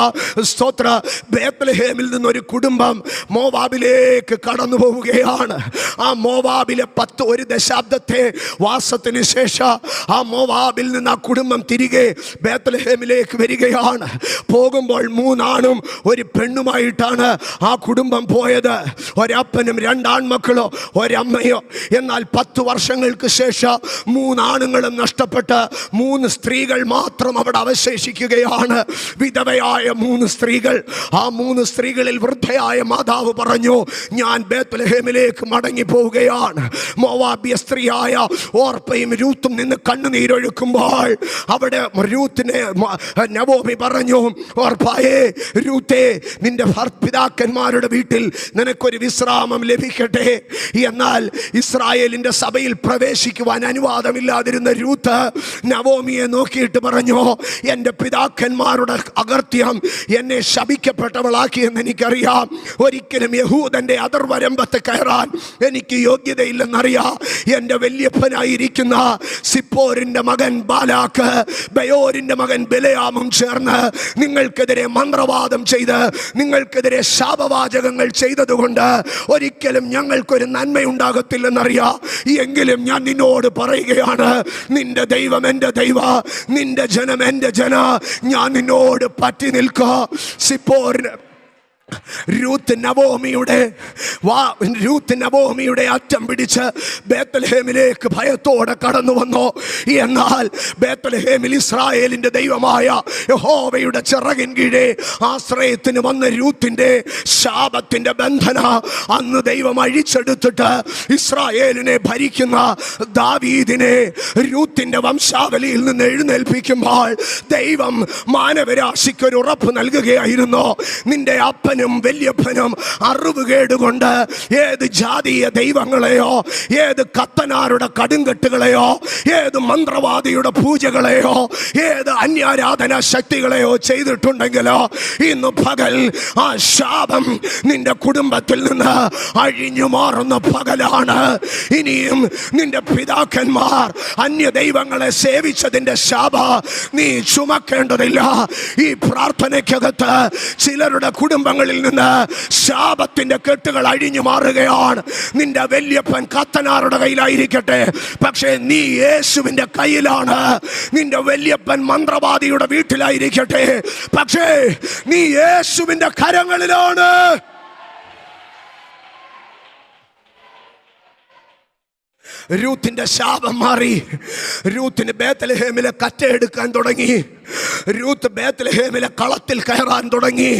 സ്തോത്ര ബേത്ലഹേമിൽ നിന്നൊരു കുടുംബം മോവാബിലേക്ക് കടന്നു പോവുകയാണ്. ആ മോവാബിലെ ഒരു ദശാബ്ദത്തെ വാസത്തിന് ശേഷം ആ മോവാബിൽ നിന്ന് ആ കുടുംബം തിരികെ ബേത്ലഹേമിലേക്ക് വരികയാണ്. പോകുമ്പോൾ 3 ആണും ഒരു പെണ്ണുമായിട്ടാണ് ആ കുടുംബം പോയത്. ഒരപ്പനും 2 ആൺമക്കളോ ഒരമ്മയോ. എന്നാൽ 10 വർഷങ്ങൾക്ക് ശേഷം 3 ആണുങ്ങളും നഷ്ടപ്പെട്ട് 3 സ്ത്രീകൾ മാത്രം അവിടെ അവശേഷിക്കുകയാണ്. വിധവയായ 3 സ്ത്രീകൾ. ആ 3 സ്ത്രീകളിൽ വൃദ്ധയായ മാതാവ് പറഞ്ഞു, ഞാൻ ബേത്ലഹേമിലേക്ക് മടങ്ങി പോവുകയാണ്. മോവാബിയ സ്ത്രീയായ ഓർപ്പയും രൂത്തും നിന്ന് കണ്ണുനീരൊഴുക്കുമ്പോൾ അവിടെ രൂത്തിനെ നവോമി പറഞ്ഞു, ഓർപ്പായേ, രൂത്തേ, നിന്റെ പിതാക്കന്മാരുടെ വീട്ടിൽ നിനക്കൊരു വിശ്രാമം ലഭിക്കട്ടെ. എന്നാൽ ഇസ്രായേലിന്റെ സഭയിൽ പ്രവേശിക്കുവാൻ അനുവാദമില്ലാതിരുന്ന രൂത്ത് നവോമിയെ നോക്കിയിട്ട് പറഞ്ഞു, എൻ്റെ പിതാക്കന്മാരുടെ അകൃത്യം എന്നെ ശപിക്കപ്പെട്ടവളാക്കിയെന്ന് എനിക്കറിയാം. ഒരിക്കലും യഹൂദന്റെ അതിർവരമ്പത്ത് കയറാൻ എനിക്ക് യോഗ്യതയില്ലെന്നറിയാം. എൻ്റെ വല്യപ്പനായിരിക്കുന്ന സിപ്പോരിന്റെ മകൻ ബാലാക്ക് ബയോരിന്റെ മകൻ ബിലയാമും ചേർന്ന് നിങ്ങൾക്കെതിരെ മന്ത്രവാദം ചെയ്ത് നിങ്ങൾക്കെതിരെ ശാപവാചകങ്ങൾ ചെയ്തതുകൊണ്ട് ഒരിക്കലും ഞങ്ങൾക്കൊരു നന്മയുണ്ടാകത്തില്ലെന്നറിയാം. എങ്കിലും ഞാൻ നിന്നോട് പറയുകയാണ്, നിന്റെ ദൈവം എൻ്റെ ദൈവ, നിന്റെ ജനം എൻ്റെ ജന. ഞാൻ നിന്നോട് പറ്റി നിൽക്കുക. സിപ്പോറിന് രൂത്ത് നവോമിയുടെ അറ്റം പിടിച്ച് ബേത്ലഹേമിലേക്ക് ഭയത്തോടെ കടന്നു വന്നു. എന്നാൽ ബേത്ലഹേമിൽ ഇസ്രായേലിന്റെ ദൈവമായ യഹോവയുടെ ചിറകിൻ കീഴെ ആശ്രയത്തിന് വന്ന രൂത്തിന്റെ ശാപത്തിന്റെ ബന്ധന അന്ന് ദൈവം അഴിച്ചെടുത്തിട്ട് ഇസ്രായേലിനെ ഭരിക്കുന്ന ദാവീദിനെ രൂത്തിന്റെ വംശാവലിയിൽ നിന്ന് എഴുന്നേൽപ്പിക്കുമ്പോൾ ദൈവം മാനവരാശിക്ക് ഒരു ഉറപ്പ് നൽകുകയായിരുന്നു, നിന്റെ അപ്പൻ വല്യപ്പനും അറിവുകേടുകൊണ്ട് ഏത് ജാതീയ ദൈവങ്ങളെയോ ഏത് കത്തനാരുടെ കടുങ്കെട്ടുകളെയോ ഏത് മന്ത്രവാദിയുടെ പൂജകളെയോ ഏത് അന്യാരാധന ശക്തികളെയോ ചെയ്തിട്ടുണ്ടെങ്കിലോ ഇന്ന് പകൽ ആ ശാപം നിന്റെ കുടുംബത്തിൽ നിന്ന് അഴിഞ്ഞു മാറുന്ന പകലാണ്. ഇനിയും നിന്റെ പിതാക്കന്മാർ അന്യ ദൈവങ്ങളെ സേവിച്ചതിന്റെ ശാപ നീ ചുമക്കേണ്ടതില്ല. ഈ പ്രാർത്ഥനയ്ക്കകത്ത് ചിലരുടെ കുടുംബങ്ങളിൽ നിന്ന് ശാപത്തിന്റെ കെട്ടുകൾ അഴിഞ്ഞു മാറുകയാണ്. നിന്റെ വല്യപ്പൻ കത്തനാരുടെ കയ്യിലായിരിക്കട്ടെ, പക്ഷേ നീ യേശുവിന്റെ കയ്യിലാണ്. നിന്റെ വല്യപ്പൻ മന്ത്രവാദിയുടെ വീട്ടിലായിരിക്കട്ടെ, പക്ഷേ നീ യേശുവിന്റെ കരങ്ങളിലാണ്. രൂത്തിന്റെ ശാപം മാറി. രൂത്തിന് ബേത്ലഹേമിലെ കറ്റയെടുക്കാൻ തുടങ്ങി. രൂത്ത് ബേത്ലഹേമിലെ കളത്തിൽ കയറാൻ തുടങ്ങി.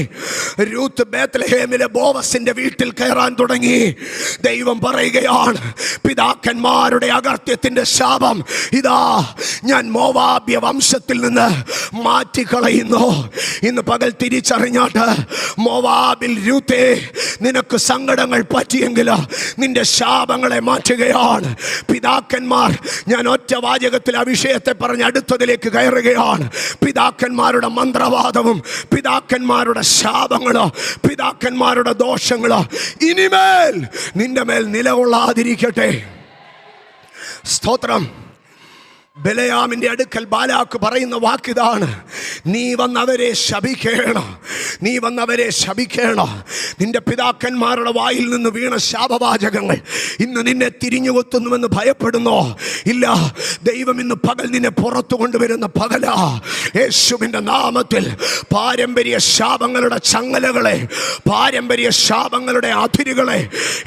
രൂത്ത് ബേത്ലഹേമിലെ ബോവസിന്റെ വീട്ടിൽ കയറാൻ തുടങ്ങി. ദൈവം പറയുകയാണ്, പിതാക്കന്മാരുടെ അകൃത്യത്തിന്റെ ശാപം ഇതാ ഞാൻ മോവാബ്യ വംശത്തിൽ നിന്ന് മാറ്റിക്കളയുന്നു. ഇന്ന് പകൽ തിരിച്ചറിഞ്ഞാട്ട് മോവാബിൽ രൂത്തേ, നിനക്ക് സങ്കടങ്ങൾ പറ്റിയെങ്കിൽ നിന്റെ ശാപങ്ങളെ മാറ്റുകയാണ്. പിതാക്കന്മാർ, ഞാൻ ഒറ്റ വാചകത്തിൽ ആ വിഷയത്തെ പറഞ്ഞ് അടുത്തതിലേക്ക് കയറുകയാണ്. പിതാക്കന്മാരുടെ മന്ത്രവാദവും പിതാക്കന്മാരുടെ ശാപങ്ങളോ പിതാക്കന്മാരുടെ ദോഷങ്ങളോ ഇനിമേൽ നിന്റെ മേൽ നിലകൊള്ളാതിരിക്കട്ടെ. സ്തോത്രം. ബിലയാമിന്റെ അടുക്കൽ ബാലാക്ക് പറയുന്ന വാക്കിതാണ്, നീ വന്നവരെ ശപിക്കണം, നീ വന്നവരെ ശപിക്കണം. നിന്റെ പിതാക്കന്മാരുടെ വായിൽ നിന്ന് വീണ ശാപവാചകങ്ങൾ ഇന്ന് നിന്നെ തിരിഞ്ഞുകൊത്തുന്നുവെന്ന് ഭയപ്പെടുന്നോ? ഇല്ല, ദൈവം ഇന്ന് പകൽ നിന്നെ പുറത്തു കൊണ്ടുവരുന്ന പകലാ. യേശുവിൻ്റെ നാമത്തിൽ പാരമ്പര്യ ശാപങ്ങളുടെ ചങ്ങലകളെ, പാരമ്പര്യ ശാപങ്ങളുടെ അതിരുകളെ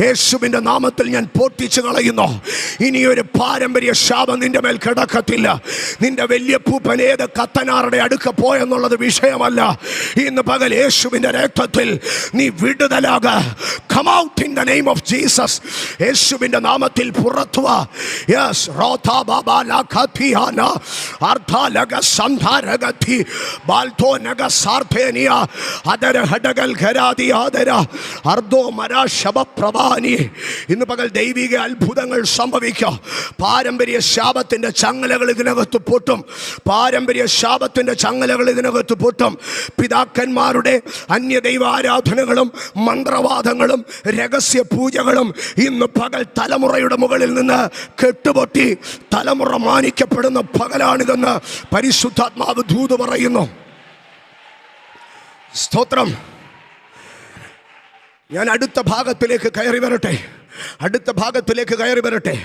യേശുവിൻ്റെ നാമത്തിൽ ഞാൻ പൊട്ടിച്ചു കളയുന്നു. ഇനിയൊരു പാരമ്പര്യ ശാപം നിന്റെ മേൽ കിടക്ക. നിന്റെ വല്യപ്പൂപ്പൻ ഏത് കത്തനാറുടെ അടുക്ക പോയെന്നുള്ളത് വിഷയമല്ല. ഇന്ന് പകൽ യേശുവിന്റെ രക്തത്തിൽ നീ വിടുതലാക. Come out in the name of Jesus. യേശുവിന്റെ നാമത്തിൽ പുറത്തു വാ. Yes, റോതാ ബാബാ ലഖതിയാന അർധാലഗ സന്ധാരഗതി ബാൽതോനഗ സാർഥേനിയ അദര ഹഡഗൽ ഖരാദി ആദര അർദോ മരാ ശബപ്രവാനി. ഇന്ന് പകൽ ദൈവിക അത്ഭുതങ്ങൾ സംഭവിക്കാം. പാരമ്പര്യ ശാപത്തിന്റെ ചങ്ങലകൾ ഇതിനകത്ത് പൊട്ടും. പാരമ്പര്യ ശാപത്തിന്റെ ചങ്ങല ജ്വാലകൾ ഇതിനകത്ത് പൊട്ടും. പിതാക്കന്മാരുടെ അന്യദൈവാരാധനകളും മന്ത്രവാദങ്ങളും രഹസ്യ പൂജകളും ഇന്ന് പകൽ തലമുറയുടെ മുകളിൽ നിന്ന് കെട്ടുപൊട്ടി തലമുറ മാനിക്കപ്പെടുന്ന പകലാണിതെന്ന് പരിശുദ്ധാത്മാവ് ദൂത് പറയുന്നു. സ്തോത്രം. ഞാൻ അടുത്ത ഭാഗത്തിലേക്ക് കയറി വരട്ടെ.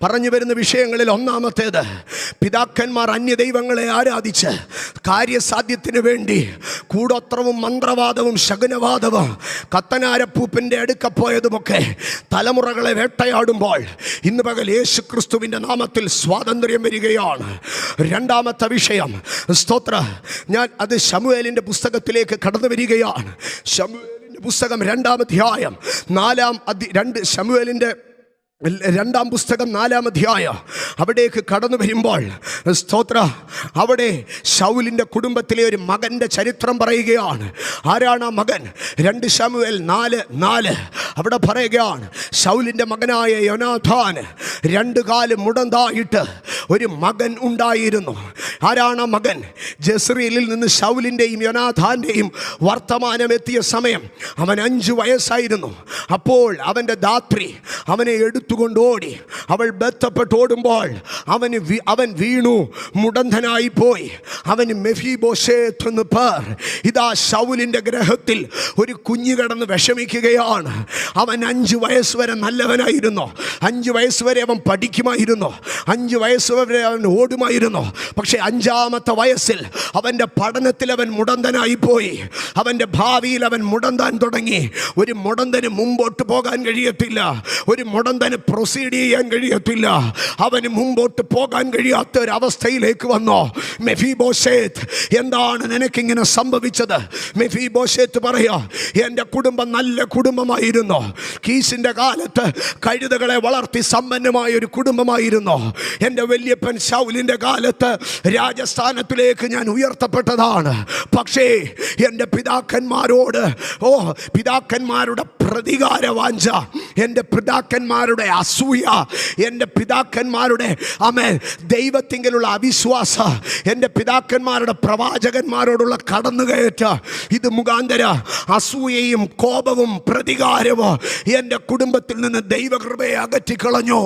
പറഞ്ഞു വരുന്ന വിഷയങ്ങളിൽ ഒന്നാമത്തേത്, പിതാക്കന്മാർ അന്യദൈവങ്ങളെ ആരാധിച്ച് കാര്യസാധ്യത്തിന് വേണ്ടി കൂടോത്രവും മന്ത്രവാദവും ശകുനവാദവും കത്തനാരപ്പൂപ്പിൻ്റെ അടുക്കപ്പോയതുമൊക്കെ തലമുറകളെ വേട്ടയാടുമ്പോൾ ഇന്ന് പകൽ യേശു ക്രിസ്തുവിൻ്റെ നാമത്തിൽ സ്വാതന്ത്ര്യം വരികയാണ്. രണ്ടാമത്തെ വിഷയം, സ്തോത്ര, ഞാൻ അത് ശമൂവേലിൻ്റെ പുസ്തകത്തിലേക്ക് കടന്നു വരികയാണ്. പുസ്തകം 2-ാം അധ്യായം 2 ശമൂവേലിൻ്റെ 2-ാം പുസ്തകം 4-ാം അധ്യായം അവിടേക്ക് കടന്നു വരുമ്പോൾ സ്തോത്ര, അവിടെ ശൗലിൻ്റെ കുടുംബത്തിലെ ഒരു മകൻ്റെ ചരിത്രം പറയുകയാണ്. ആരാണ് ആ മകൻ? 2 ശമൂവേൽ 4:4 അവിടെ പറയുകയാണ്, ശൗലിൻ്റെ മകനായ യോനാഥാന് 2 കാല് മുടന്തായിട്ട് ഒരു മകൻ ഉണ്ടായിരുന്നു. ആരാണ് ആ മകൻ? ജസ്രീലിൽ നിന്ന് ശൗലിൻ്റെയും യോനാഥാൻ്റെയും വർത്തമാനം എത്തിയ സമയം അവൻ 5 വയസ്സായിരുന്നു. അപ്പോൾ അവൻ്റെ ധാത്രി അവനെ എടുത്തുകൊണ്ടോടി. അവൾ ബന്ധപ്പെട്ടോടുമ്പോൾ അവൻ വീണു, മുടന്തനായി പോയി. അവന് മെഫീബോശേത്ത് എന്ന് പേർ. ഇതാ ശൗലിൻ്റെ ഗ്രഹത്തിൽ ഒരു കുഞ്ഞു കിടന്ന് വിഷമിക്കുകയാണ്. അവൻ 5 വയസ്സ് വരെ നല്ലവനായിരുന്നു. 5 വയസ്സ് വരെ അവൻ പഠിക്കുമായിരുന്നു. 5 വയസ്സ് വരെ അവൻ ഓടുമായിരുന്നു. പക്ഷേ 5-ാമത്തെ വയസ്സിൽ അവൻ്റെ പഠനത്തിൽ അവൻ മുടന്തനായി പോയി. അവൻ്റെ ഭാവിയിൽ അവൻ മുടന്താൻ തുടങ്ങി. ഒരു മുടന്തന് മുമ്പോട്ട് പോകാൻ കഴിയത്തില്ല. ഒരു മുടന്തന് പ്രൊസീഡ് ചെയ്യാൻ കഴിയത്തില്ല. അവന് മുമ്പോട്ട് പോകാൻ കഴിയാത്ത ഒരവസ്ഥയിലേക്ക് വന്നു. മെഫീബോശേത്ത്, എന്താണ് നിനക്കിങ്ങനെ സംഭവിച്ചത്? മെഫീബോശേത്ത് പറയാ, എൻ്റെ കുടുംബം നല്ല കുടുംബമായിരുന്നു. കീസിൻ്റെ കാലത്ത് കഴുതകളെ വളർത്തി സമ്പന്നമായ ഒരു കുടുംബമായിരുന്നു. എൻ്റെ വല്യപ്പൻ ശൗലിൻ്റെ കാലത്ത് രാജസ്ഥാനത്തിലേക്ക് ഞാൻ ഉയർത്തപ്പെട്ടതാണ്. പക്ഷേ എൻ്റെ പിതാക്കന്മാരുടെ പ്രതികാര വാഞ്ച, എൻ്റെ പിതാക്കന്മാരുടെ അസൂയ, എൻ്റെ പിതാക്കന്മാരുടെ ദൈവത്തിങ്കലുള്ള അവിശ്വാസ, എൻ്റെ പിതാക്കന്മാരുടെ പ്രവാചകന്മാരോടുള്ള കടന്നുകയറ്റ, ഇത് മുഖാന്തര അസൂയയും കോപവും പ്രതികാരവും എൻ്റെ കുടുംബത്തിൽ നിന്ന് ദൈവകൃപയെ അകറ്റിക്കളഞ്ഞു.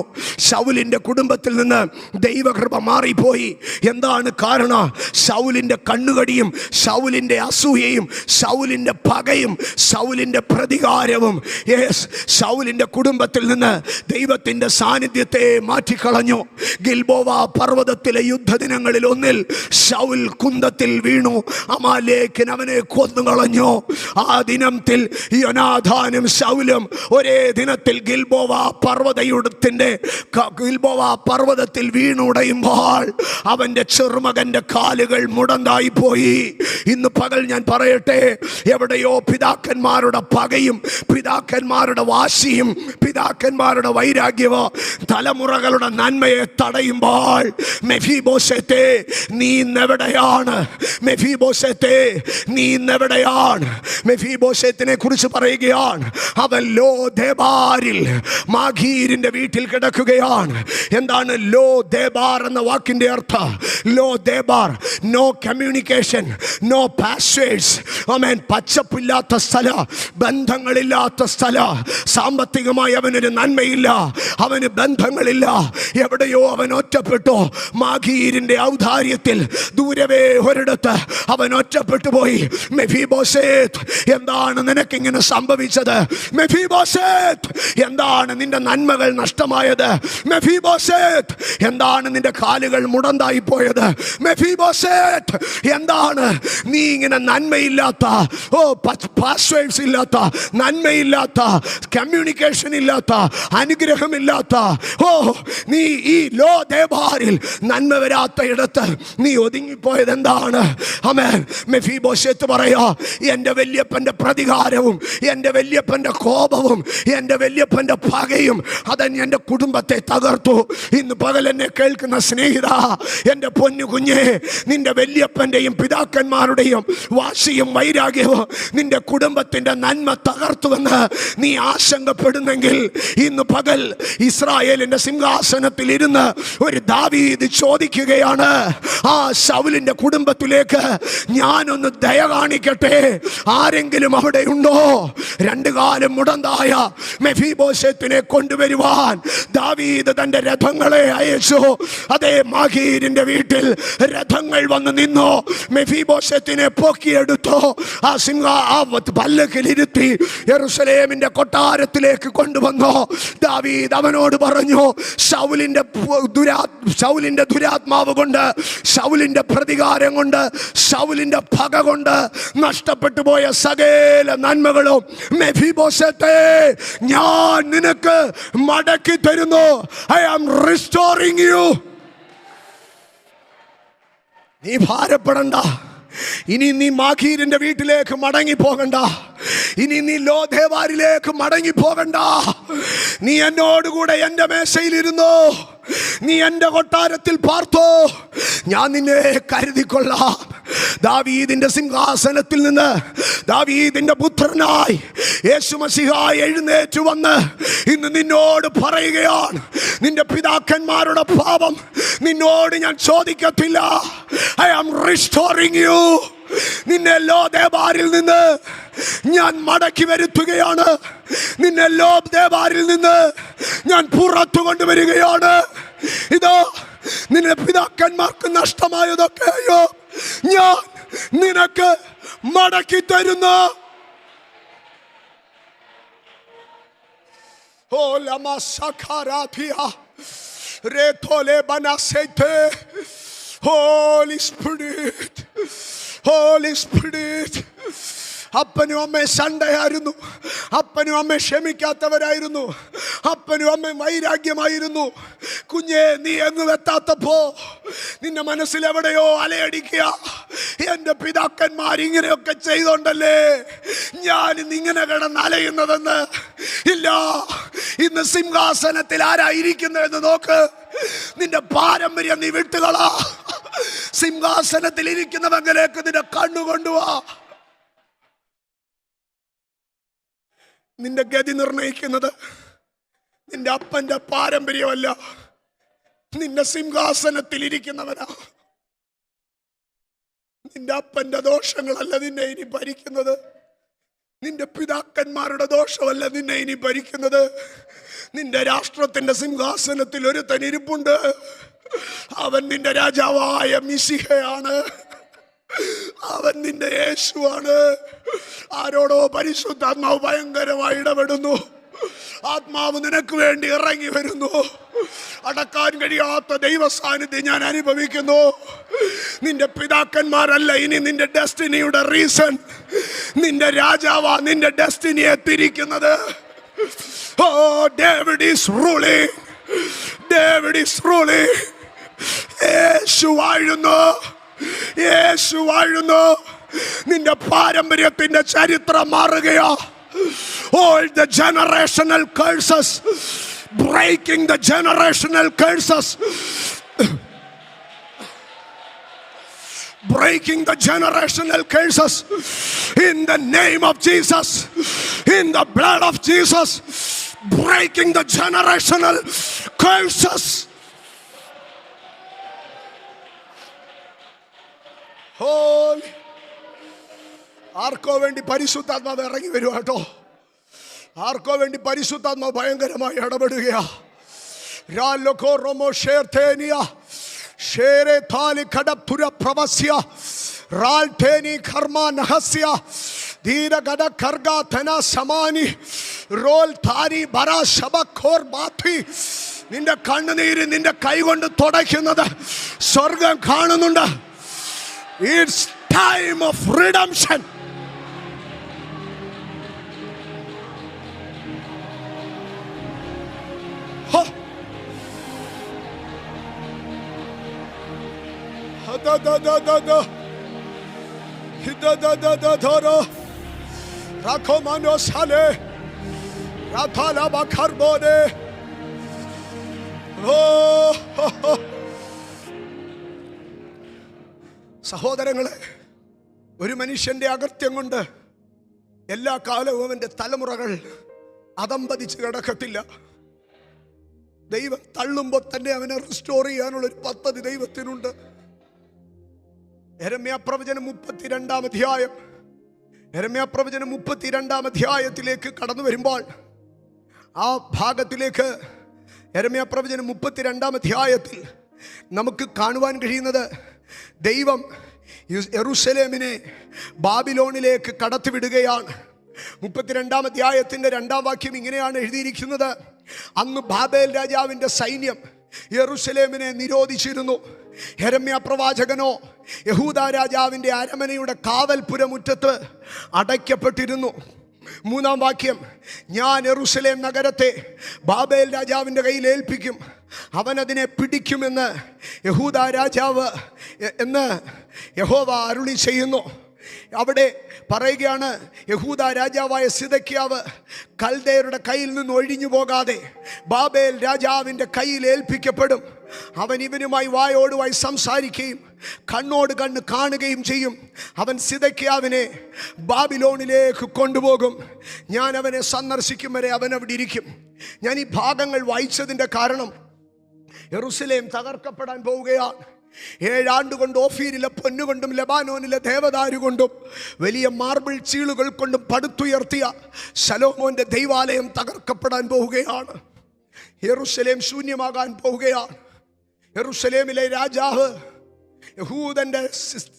ശൗലിൻ്റെ കുടുംബത്തിൽ നിന്ന് ദൈവകൃപ മാറിപ്പോയി. എന്താണ് കാരണം? ശൗലിൻ്റെ കണ്ണുകടിയും ശൗലിൻ്റെ അസൂയയും ശൗലിൻ്റെ പകയും ശൗലിൻ്റെ പ്രതികാരവും ശൗലിൻ്റെ കുടുംബത്തിൽ നിന്ന് ദൈവത്തിൻ്റെ സാന്നിധ്യത്തെ മാറ്റിക്കളഞ്ഞു. ഗിൽബോവ പർവ്വതത്തിലെ യുദ്ധദിനങ്ങളിൽ ഒന്നിൽ ശൗൽ കുന്തത്തിൽ വീണു. അമാലേക്കൻ അവനെ കൊന്നുകളഞ്ഞു. ആ ദിനത്തിൽ യോനാഥാനും ശൗലും ഒരേ ദിനത്തിൽ ഗിൽബോവ പർവ്വതത്തിൽ വീണുടയുമ്പോൾ അവൻ്റെ ചെറുമകൻ്റെ കാലുകൾ മുടന്തായി പോയി. ഇന്ന് പകൽ ഞാൻ പറയട്ടെ, എവിടെയോ പിതാക്കന്മാരുടെ പകയും പിതാക്കന്മാരുടെ വാശിയും പിതാക്കന്മാരുടെ വൈരാഗ്യമോ തലമുറകളുടെ നന്മയെ തടയുമ്പോൾ, മെഫീബോശേത്തേ നീ ഇന്നെവിടെയാണ്? മെഫീബോശേത്തേ നീ ഇന്നെവിടെയാണ്? മെഫീബോശേത്തിനെ കുറിച്ച് പറയുകയാണ്, അവൻ ലോ ദേബാരിൽ മാഗീരിന്റെ വീട്ടിൽ കിടക്കുകയാണ്. എന്താണ് ലോ ദേബാർ എന്ന വാക്കിന്റെ അർത്ഥം? Lo Debar, no communication, no passwords. ആമേൻ. പച്ചപ്പില്ലാത്ത സ്ഥല, ബന്ധങ്ങളില്ലാത്ത സ്ഥല, സാമ്പത്തികമായി അവനൊരു നന്മയില്ല, അവന് ബന്ധങ്ങളില്ല. എവിടെയോ അവൻ ഒറ്റപ്പെട്ടു. മാഗീരിന്റെ ഔദാര്യത്തിൽ ദൂരവേ ഒരിടത്ത് അവൻ ഒറ്റപ്പെട്ടു പോയി. മെഫീബോശേത്ത്, എന്താണ് നിനക്കിങ്ങനെ സംഭവിച്ചത്? മെഫീബോശേത്ത്, എന്താണ് നിന്റെ നന്മകൾ നഷ്ടമായത്? മെഫീബോശേത്ത്, എന്താണ് നിന്റെ കാലുകൾ മുടന്തായി പോയത്? മെഫീബോശേത്ത്, എന്താണ് നീ ഇങ്ങനെ നന്മയില്ലാത്ത, പാസ്വേഡ്സ് ഇല്ലാത്ത, നന്മയില്ലാത്ത, കമ്മ്യൂണിക്കേഷൻ ഇല്ലാത്ത, അനുഗ്രഹമില്ലാത്ത, നീ ഈ ലോ ദേബാരിൽ നന്മ വരാത്ത ഇടത്ത് നീ ഒതുങ്ങിപ്പോയത് എന്താണ്? ആമേൻ. മെഫീബോശേത്ത് പറയാ, എൻ്റെ വല്യപ്പൻ്റെ പ്രതികാരവും എൻ്റെ വല്യപ്പൻ്റെ കോപവും എൻ്റെ വല്യപ്പൻ്റെ പകയും അതൻ എൻ്റെ കുടുംബത്തെ തകർത്തു. ഇന്ന് പകൽ എന്നെ കേൾക്കുന്ന സ്നേഹിത, എൻ്റെ പൊന്നു കുഞ്ഞേ, നിന്റെ വല്യപ്പൻ്റെയും പിതാക്കന്മാരുടെയും വാശിയും വൈരാഗ്യവും നിന്റെ കുടുംബത്തിൻ്റെ നന്മ തകർത്തുവെന്ന് നീ ആശങ്കപ്പെടുന്നെങ്കിൽ ഇന്ന് പകൽ പകൽ ഇസ്രായേലിന്റെ സിംഹാസനത്തിൽ ഇരുന്ന് ഒരു ദാവീദ് ചോദിക്കുകയാണ്, ആ ശൗലിന്റെ കുടുംബത്തിലേക്ക് ഞാനൊന്ന് ദയ കാണിക്കട്ടെ, ആരെങ്കിലും അവിടെ ഉണ്ടോ? രണ്ടു കാലം മുടന്തായ മെഫീബോശത്തിനെ കൊണ്ടുവരുവാൻ ദാവീദ് തന്റെ രഥങ്ങളെ അയച്ചു. അതേ മാഗീരിന്റെ വീട്ടിൽ രഥങ്ങൾ വന്ന് നിന്നു. മെഫീബോശത്തിനെ പൊക്കിയെടുത്തു. ആ പല്ലക്കിലിരുത്തി യെരൂശലേമിന്റെ കൊട്ടാരത്തിലേക്ക് കൊണ്ടുവന്നു. ദാവീദ് അവനോട് പറഞ്ഞു, ശൗലിന്റെ ദുരാത്മാവ് കൊണ്ട്, ശൗലിന്റെ പ്രതികാരം കൊണ്ട്, ശൗലിന്റെ പക കൊണ്ട് നഷ്ടപ്പെട്ടു പോയ സകല നന്മകളും മെഫീബോശത്തെ ഞാൻ നിനക്ക് മടക്കി തരുന്നു. I am restoring you. നീ ഭാരപ്പെടണ്ട. ഇനി നീ മാഖീരിന്റെ വീട്ടിലേക്ക് മടങ്ങി പോകണ്ട. ഇനി നീ ലോദേവാരിലേക്ക് മടങ്ങി പോകണ്ട. നീ എന്നോടുകൂടെ എൻ്റെ മേശയിലിരുന്നു. നീ എൻ്റെ കൊട്ടാരത്തിൽ പാർത്തോ. ഞാൻ നിന്നെ കരുതിക്കൊള്ളാം. ദാവീദിന്റെ സിംഹാസനത്തിൽ നിന്ന് ദാവീദിന്റെ പുത്രനായി യേശു മശിഹ എഴുന്നേറ്റ് വന്ന് ഇന്ന് നിന്നോട് പറയുകയാണ്, നിന്റെ പിതാക്കന്മാരുടെ പാപം നിന്നോട് ഞാൻ ചോദിക്കത്തില്ല. I am restoring you. നിന്നെ ലോദേബാരിൽ നിന്ന് ഞാൻ മടക്കി വരുത്തുകയാണ്. നിന്നെ ലോദേബാരിൽ നിന്ന് ഞാൻ പുറത്തു കൊണ്ടുവരികയാണ്. ഇതോ നിന്റെ പിതാക്കന്മാർക്ക് നഷ്ടമായതൊക്കെയോ ഞാൻ നിനക്ക് മടക്കി തരുന്നു. ഓ ലമാ സഖാരാധിയ രേതോലെ ബനാസൈതെ. Holy Spirit, Holy Spirit. അപ്പനും അമ്മയും സണ്ടയായിരുന്നു. അപ്പനും അമ്മയും ക്ഷമിക്കാത്തവരായിരുന്നു. അപ്പനും അമ്മയും വൈരാഗ്യമായിരുന്നു. കുഞ്ഞെ, നീ എങ്ങും എത്താത്തപ്പോ നിന്റെ മനസ്സിൽ എവിടെയോ അലയടിക്കുക. എൻ്റെ പിതാക്കന്മാർ ഇങ്ങനെയൊക്കെ ചെയ്തോണ്ടല്ലേ ഞാൻ ഇന്ന് ഇങ്ങനെ കിടന്ന് അലയുന്നതെന്ന്. ഇല്ല, ഇന്ന് സിംഹാസനത്തിൽ ആരായിരിക്കുന്നതെന്ന് നോക്ക്. നിന്റെ പാരമ്പര്യം നീ വിട്ടുകളാ. സിംഹാസനത്തിൽ ഇരിക്കുന്നവങ്കിലേക്ക് നിന്റെ കണ്ണുകൊണ്ടുവാ. നിന്റെ ഗതി നിർണയിക്കുന്നത് നിന്റെ അപ്പന്റെ പാരമ്പര്യമല്ല, നിന്റെ സിംഹാസനത്തിൽ ഇരിക്കുന്നവനാ. നിന്റെ അപ്പന്റെ ദോഷങ്ങളല്ല നിന്നെ ഇനി ഭരിക്കുന്നത്. നിന്റെ പിതാക്കന്മാരുടെ ദോഷമല്ല നിന്നെ ഇനി ഭരിക്കുന്നത്. നിന്റെ രാഷ്ട്രത്തിന്റെ സിംഹാസനത്തിൽ ഒരുത്തൻ ഇരിപ്പുണ്ട്. അവൻ നിന്റെ രാജാവായ മിശിഹയാണ്. അവൻ നിന്റെ യേശുവാണ്. ആരോടോ പരിശുദ്ധാത്മാവ് ഭയങ്കരമായി ഇടപെടുന്നു. ആത്മാവ് നിനക്ക് വേണ്ടി ഇറങ്ങി വരുന്നു. അടക്കാൻ കഴിയാത്ത ദൈവ സാന്നിധ്യം ഞാൻ അനുഭവിക്കുന്നു. നിന്റെ പിതാക്കന്മാരല്ല ഇനി നിന്റെ ഡെസ്റ്റിനിയുടെ റീസൺ. നിന്റെ രാജാവാ നിന്റെ ഡെസ്റ്റിനിയെ തിരിക്കുന്നത്. Oh, David is ruling. David is ruling. യേശു വാഴുന്നു. യേശു വാഴുന്നു. നിന്റെ പാരമ്പര്യത്തിന്റെ ചരിത്രം മാറുകയോ. All the generational curses, breaking the generational curses, breaking the generational curses in the name of Jesus, in the blood of Jesus, breaking the generational curses. Holy. ആർക്കോ വേണ്ടി പരിശുദ്ധാത്മാവ് ഇറങ്ങി വരുക കേട്ടോ. ആർക്കോ വേണ്ടി പരിശുദ്ധാത്മാവ് ഭയങ്കരമായി ഇടപെടുകയാ. നിന്റെ കണ്ണുനീര് നിന്റെ കൈകൊണ്ട് തുടയ്ക്കുന്നത് സ്വർഗം കാണുന്നുണ്ട്. It's time of redemption. സഹോദരങ്ങളെ, ഒരു മനുഷ്യന്റെ അകൃത്യം കൊണ്ട് എല്ലാ കാലവും അവന്റെ തലമുറകൾ അധംപതിച്ച് കിടക്കത്തില്ല. ദൈവം തള്ളുമ്പോൾ തന്നെ അവനെ റിസ്റ്റോർ ചെയ്യാനുള്ളൊരു പദ്ധതി ദൈവത്തിനുണ്ട്. യെരമ്യാ പ്രവചനം 32-ാം അധ്യായം, യെരമ്യാ പ്രവചനം 32-ാം അധ്യായത്തിലേക്ക് കടന്നു വരുമ്പോൾ ആ ഭാഗത്തിലേക്ക് യെരമ്യാ പ്രവചനം 32-ാം അധ്യായത്തിൽ നമുക്ക് കാണുവാൻ കഴിയുന്നത് ദൈവം യെരൂശലേമിനെ ബാബിലോണിലേക്ക് കടത്തിവിടുകയാണ്. 32-ാം അധ്യായത്തിൻ്റെ 2-ാം വാക്യം ഇങ്ങനെയാണ് എഴുതിയിരിക്കുന്നത്: അന്ന് ബാബേൽ രാജാവിൻ്റെ സൈന്യം യെരൂശലേമിനെ നിരോധിച്ചിരുന്നു. യെരമ്യാ പ്രവാചകനോ യഹൂദ രാജാവിൻ്റെ അരമനയുടെ കാവൽപുരമുറ്റത്ത് അടയ്ക്കപ്പെട്ടിരുന്നു. 3-ാം വാക്യം: ഞാൻ യെരൂശലേം നഗരത്തെ ബാബേൽ രാജാവിൻ്റെ കയ്യിൽ ഏൽപ്പിക്കും, അവൻ അതിനെ പിടിക്കുമെന്ന് യഹൂദ രാജാവ് എന്ന് യഹോവ അരുളി ചെയ്യുന്നു. അവിടെ പറയുകയാണ്, യഹൂദ രാജാവായ സിദെക്കീയാവ് കൽദയരുടെ കയ്യിൽ നിന്ന് ഒഴിഞ്ഞു പോകാതെ ബാബേൽ രാജാവിൻ്റെ കയ്യിൽ ഏൽപ്പിക്കപ്പെടും. അവൻ ഇവനുമായി വായോടുവായി സംസാരിക്കുകയും കണ്ണോട് കണ്ണ് കാണുകയും ചെയ്യും. അവൻ സിദെക്കീയാവിനെ ബാബിലോണിലേക്ക് കൊണ്ടുപോകും. ഞാൻ അവനെ സന്ദർശിക്കും വരെ അവൻ അവിടെ ഇരിക്കും. ഞാൻ ഈ ഭാഗങ്ങൾ വായിച്ചതിൻ്റെ കാരണം യെരൂശലേം തകർക്കപ്പെടാൻ പോവുകയാണ്. 7 ആണ്ടുകൊണ്ട് ഓഫീരിലെ പൊന്നുകൊണ്ടും ലെബാനോനിലെ ദേവദാരു കൊണ്ടും വലിയ മാർബിൾ ചീളുകൾ കൊണ്ടും പടുത്തുയർത്തിയ ശലോമോന്റെ ദൈവാലയം തകർക്കപ്പെടാൻ പോവുകയാണ്. യെരൂശലേം ശൂന്യമാകാൻ പോവുകയാണ്. യെരൂശലേമിലെ രാജാവ് യഹൂദന്റെ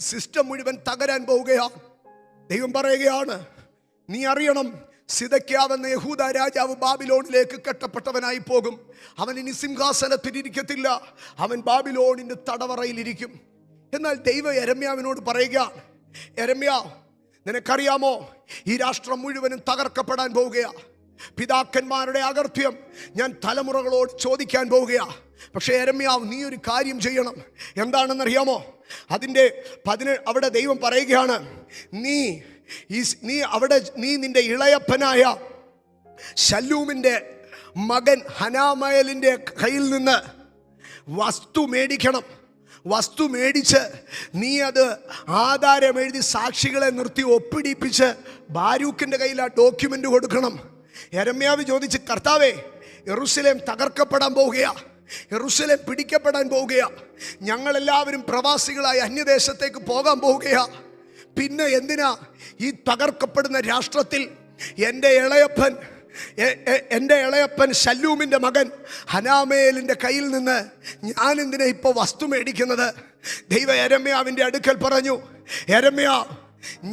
സിസ്റ്റം മുഴുവൻ തകരാൻ പോവുകയാണ്. ദൈവം പറയുകയാണ്, നീ അറിയണം, സിദെക്കീയാവെന്ന യഹൂദ രാജാവ് ബാബിലോണിലേക്ക് കെട്ടപ്പെട്ടവനായി പോകും. അവൻ ഇനി സിംഹാസനത്തിലിരിക്കത്തില്ല, അവൻ ബാബിലോണിൻ്റെ തടവറയിലിരിക്കും. എന്നാൽ ദൈവം യെരമ്യാവിനോട് പറയുകയാണ്, യെരമ്യാ, നിനക്കറിയാമോ, ഈ രാഷ്ട്രം മുഴുവനും തകർക്കപ്പെടാൻ പോവുകയാണ്. പിതാക്കന്മാരുടെ അകൃത്യം ഞാൻ തലമുറകളോട് ചോദിക്കാൻ പോവുകയാണ്. പക്ഷേ യെരമ്യാവ്, നീ ഒരു കാര്യം ചെയ്യണം. എന്താണെന്നറിയാമോ? അതിൻ്റെ അവിടെ ദൈവം പറയുകയാണ്, നീ നിന്റെ ഇളയപ്പനായ ശല്ലൂമിൻ്റെ മകൻ ഹനാമയലിൻ്റെ കയ്യിൽ നിന്ന് വസ്തു മേടിക്കണം. വസ്തു മേടിച്ച് നീ അത് ആധാരം എഴുതി സാക്ഷികളെ നിർത്തി ഒപ്പിടിപ്പിച്ച് ബാരൂക്കിൻ്റെ കയ്യിൽ ആ ഡോക്യുമെൻ്റ് കൊടുക്കണം. യെരമ്യാവ് ചോദിച്ച്, കർത്താവേ, യെരൂശലേം തകർക്കപ്പെടാൻ പോവുകയാ, യെരൂശലേം പിടിക്കപ്പെടാൻ പോവുകയാ, ഞങ്ങളെല്ലാവരും പ്രവാസികളായി അന്യദേശത്തേക്ക് പോകാൻ പോവുകയാ, പിന്നെ എന്തിനാ ഈ തകർക്കപ്പെടുന്ന രാഷ്ട്രത്തിൽ എൻ്റെ ഇളയപ്പൻ ശല്ലൂമിൻ്റെ മകൻ ഹനാമേലിൻ്റെ കയ്യിൽ നിന്ന് ഞാൻ എന്തിനാ ഇപ്പോൾ വസ്തു മേടിക്കുന്നത്? ദൈവം യെരമ്യാവിൻ്റെ അടുക്കൽ പറഞ്ഞു, യെരമ്യാ,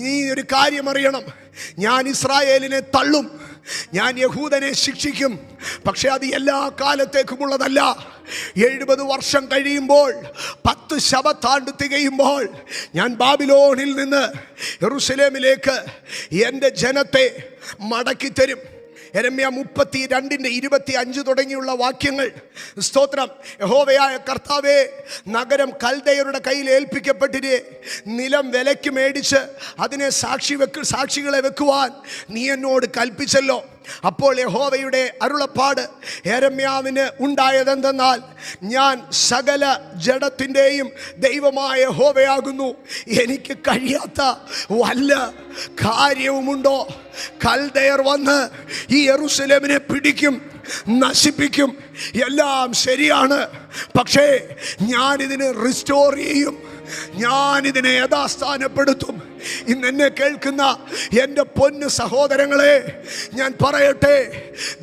നീ ഒരു കാര്യം അറിയണം, ഞാൻ ഇസ്രായേലിനെ തള്ളും, ഞാൻ യഹൂദനെ ശിക്ഷിക്കും. പക്ഷെ അത് എല്ലാ കാലത്തേക്കുമുള്ളതല്ല. 70 വർഷം കഴിയുമ്പോൾ, 10 ശബത്താണ്ട് തികയുമ്പോൾ ഞാൻ ബാബിലോണിൽ നിന്ന് യെരൂശലേമിലേക്ക് എൻ്റെ ജനത്തെ മടക്കിത്തരും. യെരമ്യാ 32:25 തുടങ്ങിയുള്ള വാക്യങ്ങൾ. സ്തോത്രം. യഹോവയായ കർത്താവേ, നഗരം കൽദയരുടെ കയ്യിൽ ഏൽപ്പിക്കപ്പെട്ടിട്ട് നിലം വിലയ്ക്ക് മേടിച്ച് അതിനെ സാക്ഷികളെ വെക്കുവാൻ നീ എന്നോട് കൽപ്പിച്ചല്ലോ. അപ്പോൾ യഹോവയുടെ അരുളപ്പാട് യെരമ്യാവിന് ഉണ്ടായതെന്തെന്നാൽ, ഞാൻ സകല ജഡത്തിൻ്റെയും ദൈവമായ യഹോവയാകുന്നു, എനിക്ക് കഴിയാത്ത വല്ല കാര്യവുമുണ്ടോ? കൽദയർ വന്ന് ഈ യെരൂശലേമിനെ പിടിക്കും, നശിപ്പിക്കും, എല്ലാം ശരിയാണ്. പക്ഷേ ഞാനിതിനെ റിസ്റ്റോർ ചെയ്യും, ഞാനിതിനെ യഥാസ്ഥാനപ്പെടുത്തും. ഇന്ന് എന്നെ കേൾക്കുന്ന എൻ്റെ പൊന്നു സഹോദരങ്ങളെ, ഞാൻ പറയട്ടെ,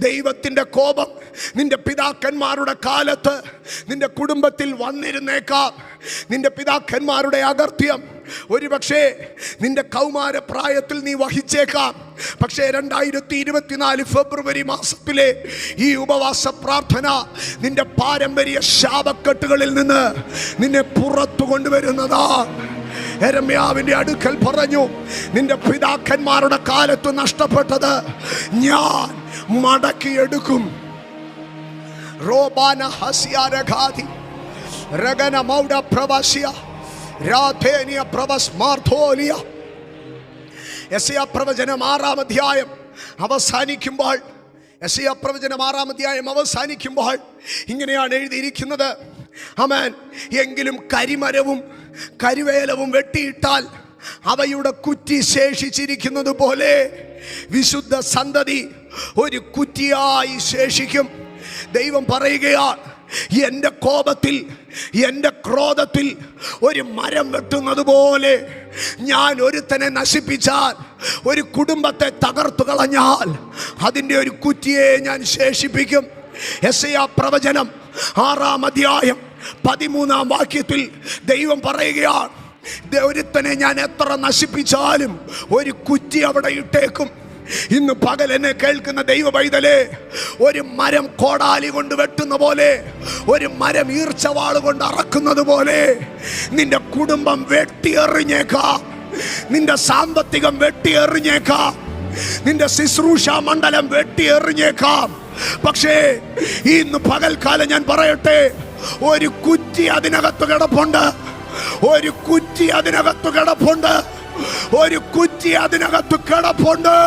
ദൈവത്തിൻ്റെ കോപം നിന്റെ പിതാക്കന്മാരുടെ കാലത്ത് നിന്റെ കുടുംബത്തിൽ വന്നിരുന്നേക്കാം. നിന്റെ പിതാക്കന്മാരുടെ അകൃത്യം ഒരുപക്ഷെ നിന്റെ കൗമാരപ്രായത്തിൽ നീ വഹിച്ചേക്കാം. പക്ഷേ 2024 ഫെബ്രുവരി മാസത്തിലെ ഈ ഉപവാസ പ്രാർത്ഥന നിന്റെ പാരമ്പര്യ ശാപക്കെട്ടുകളിൽ നിന്ന് നിന്നെ പുറത്തു കൊണ്ടുവരുന്നതാ. യെരമ്യാവിൻ്റെ അടുക്കൽ പറഞ്ഞു, നിന്റെ പിതാക്കന്മാരുടെ കാലത്ത് നഷ്ടപ്പെട്ടത് ഞാൻ മടക്കിയെടുക്കും. റോബാന ഹസ്യാരഘാതി രഗന മൗഡ പ്രവാസിയ രാധേനിയ പ്രവസ് മാർത്തോലിയ. യെശയ്യാ പ്രവചനം 6-ാം അധ്യായം അവസാനിക്കുമ്പോൾ, യെശയ്യാ പ്രവചനം 6-ാം അധ്യായം അവസാനിക്കുമ്പോൾ ഇങ്ങനെയാണ് എഴുതിയിരിക്കുന്നത്, ആമേൻ, എങ്കിലും കരിമരവും കരിവേലവും വെട്ടിയിട്ടാൽ അവയുടെ കുറ്റി ശേഷിച്ചിരിക്കുന്നത് പോലെ വിശുദ്ധ സന്തതി ഒരു കുറ്റിയായി ശേഷിക്കും. ദൈവം പറയുകയാണ്, എൻ്റെ കോപത്തിൽ, എൻ്റെ ക്രോധത്തിൽ ഒരു മരം വെട്ടുന്നത് പോലെ ഞാൻ ഒരുത്തനെ നശിപ്പിച്ചാൽ, ഒരു കുടുംബത്തെ തകർത്തു കളഞ്ഞാൽ അതിൻ്റെ ഒരു കുറ്റിയെ ഞാൻ ശേഷിപ്പിക്കും. യെശയ്യാ പ്രവചനം 6-ാം അധ്യായം 13-ാം വാക്യത്തിൽ ദൈവം പറയുകയാണ്, ഒരുത്തനെ ഞാൻ എത്ര നശിപ്പിച്ചാലും ഒരു കുറ്റി അവിടെ ഇട്ടേക്കും. ഇന്ന് പകൽ എന്നെ കേൾക്കുന്ന ദൈവ പൈതലേ, ഒരു മരം കോടാലി കൊണ്ട് വെട്ടുന്ന പോലെ, ഒരു മരം ഈർച്ചവാൾ കൊണ്ട് അറക്കുന്നത് പോലെ നിന്റെ കുടുംബം വെട്ടിയെറിഞ്ഞേക്കാം, നിന്റെ സാമ്പത്തികം വെട്ടിയെറിഞ്ഞേക്കാം, നിന്റെ ശുശ്രൂഷ മണ്ഡലം വെട്ടിയെറിഞ്ഞേക്കാം. പക്ഷേ ഇന്ന് പകൽക്കാലം ഞാൻ പറയട്ടെ, ഒരു കുറ്റി അതിനകത്ത് കിടപ്പുണ്ട്, ഒരു കുറ്റി അതിനകത്ത് കിടപ്പുണ്ട്, ഒരു കുറ്റി അതിനകത്ത് കിടപ്പുണ്ട്.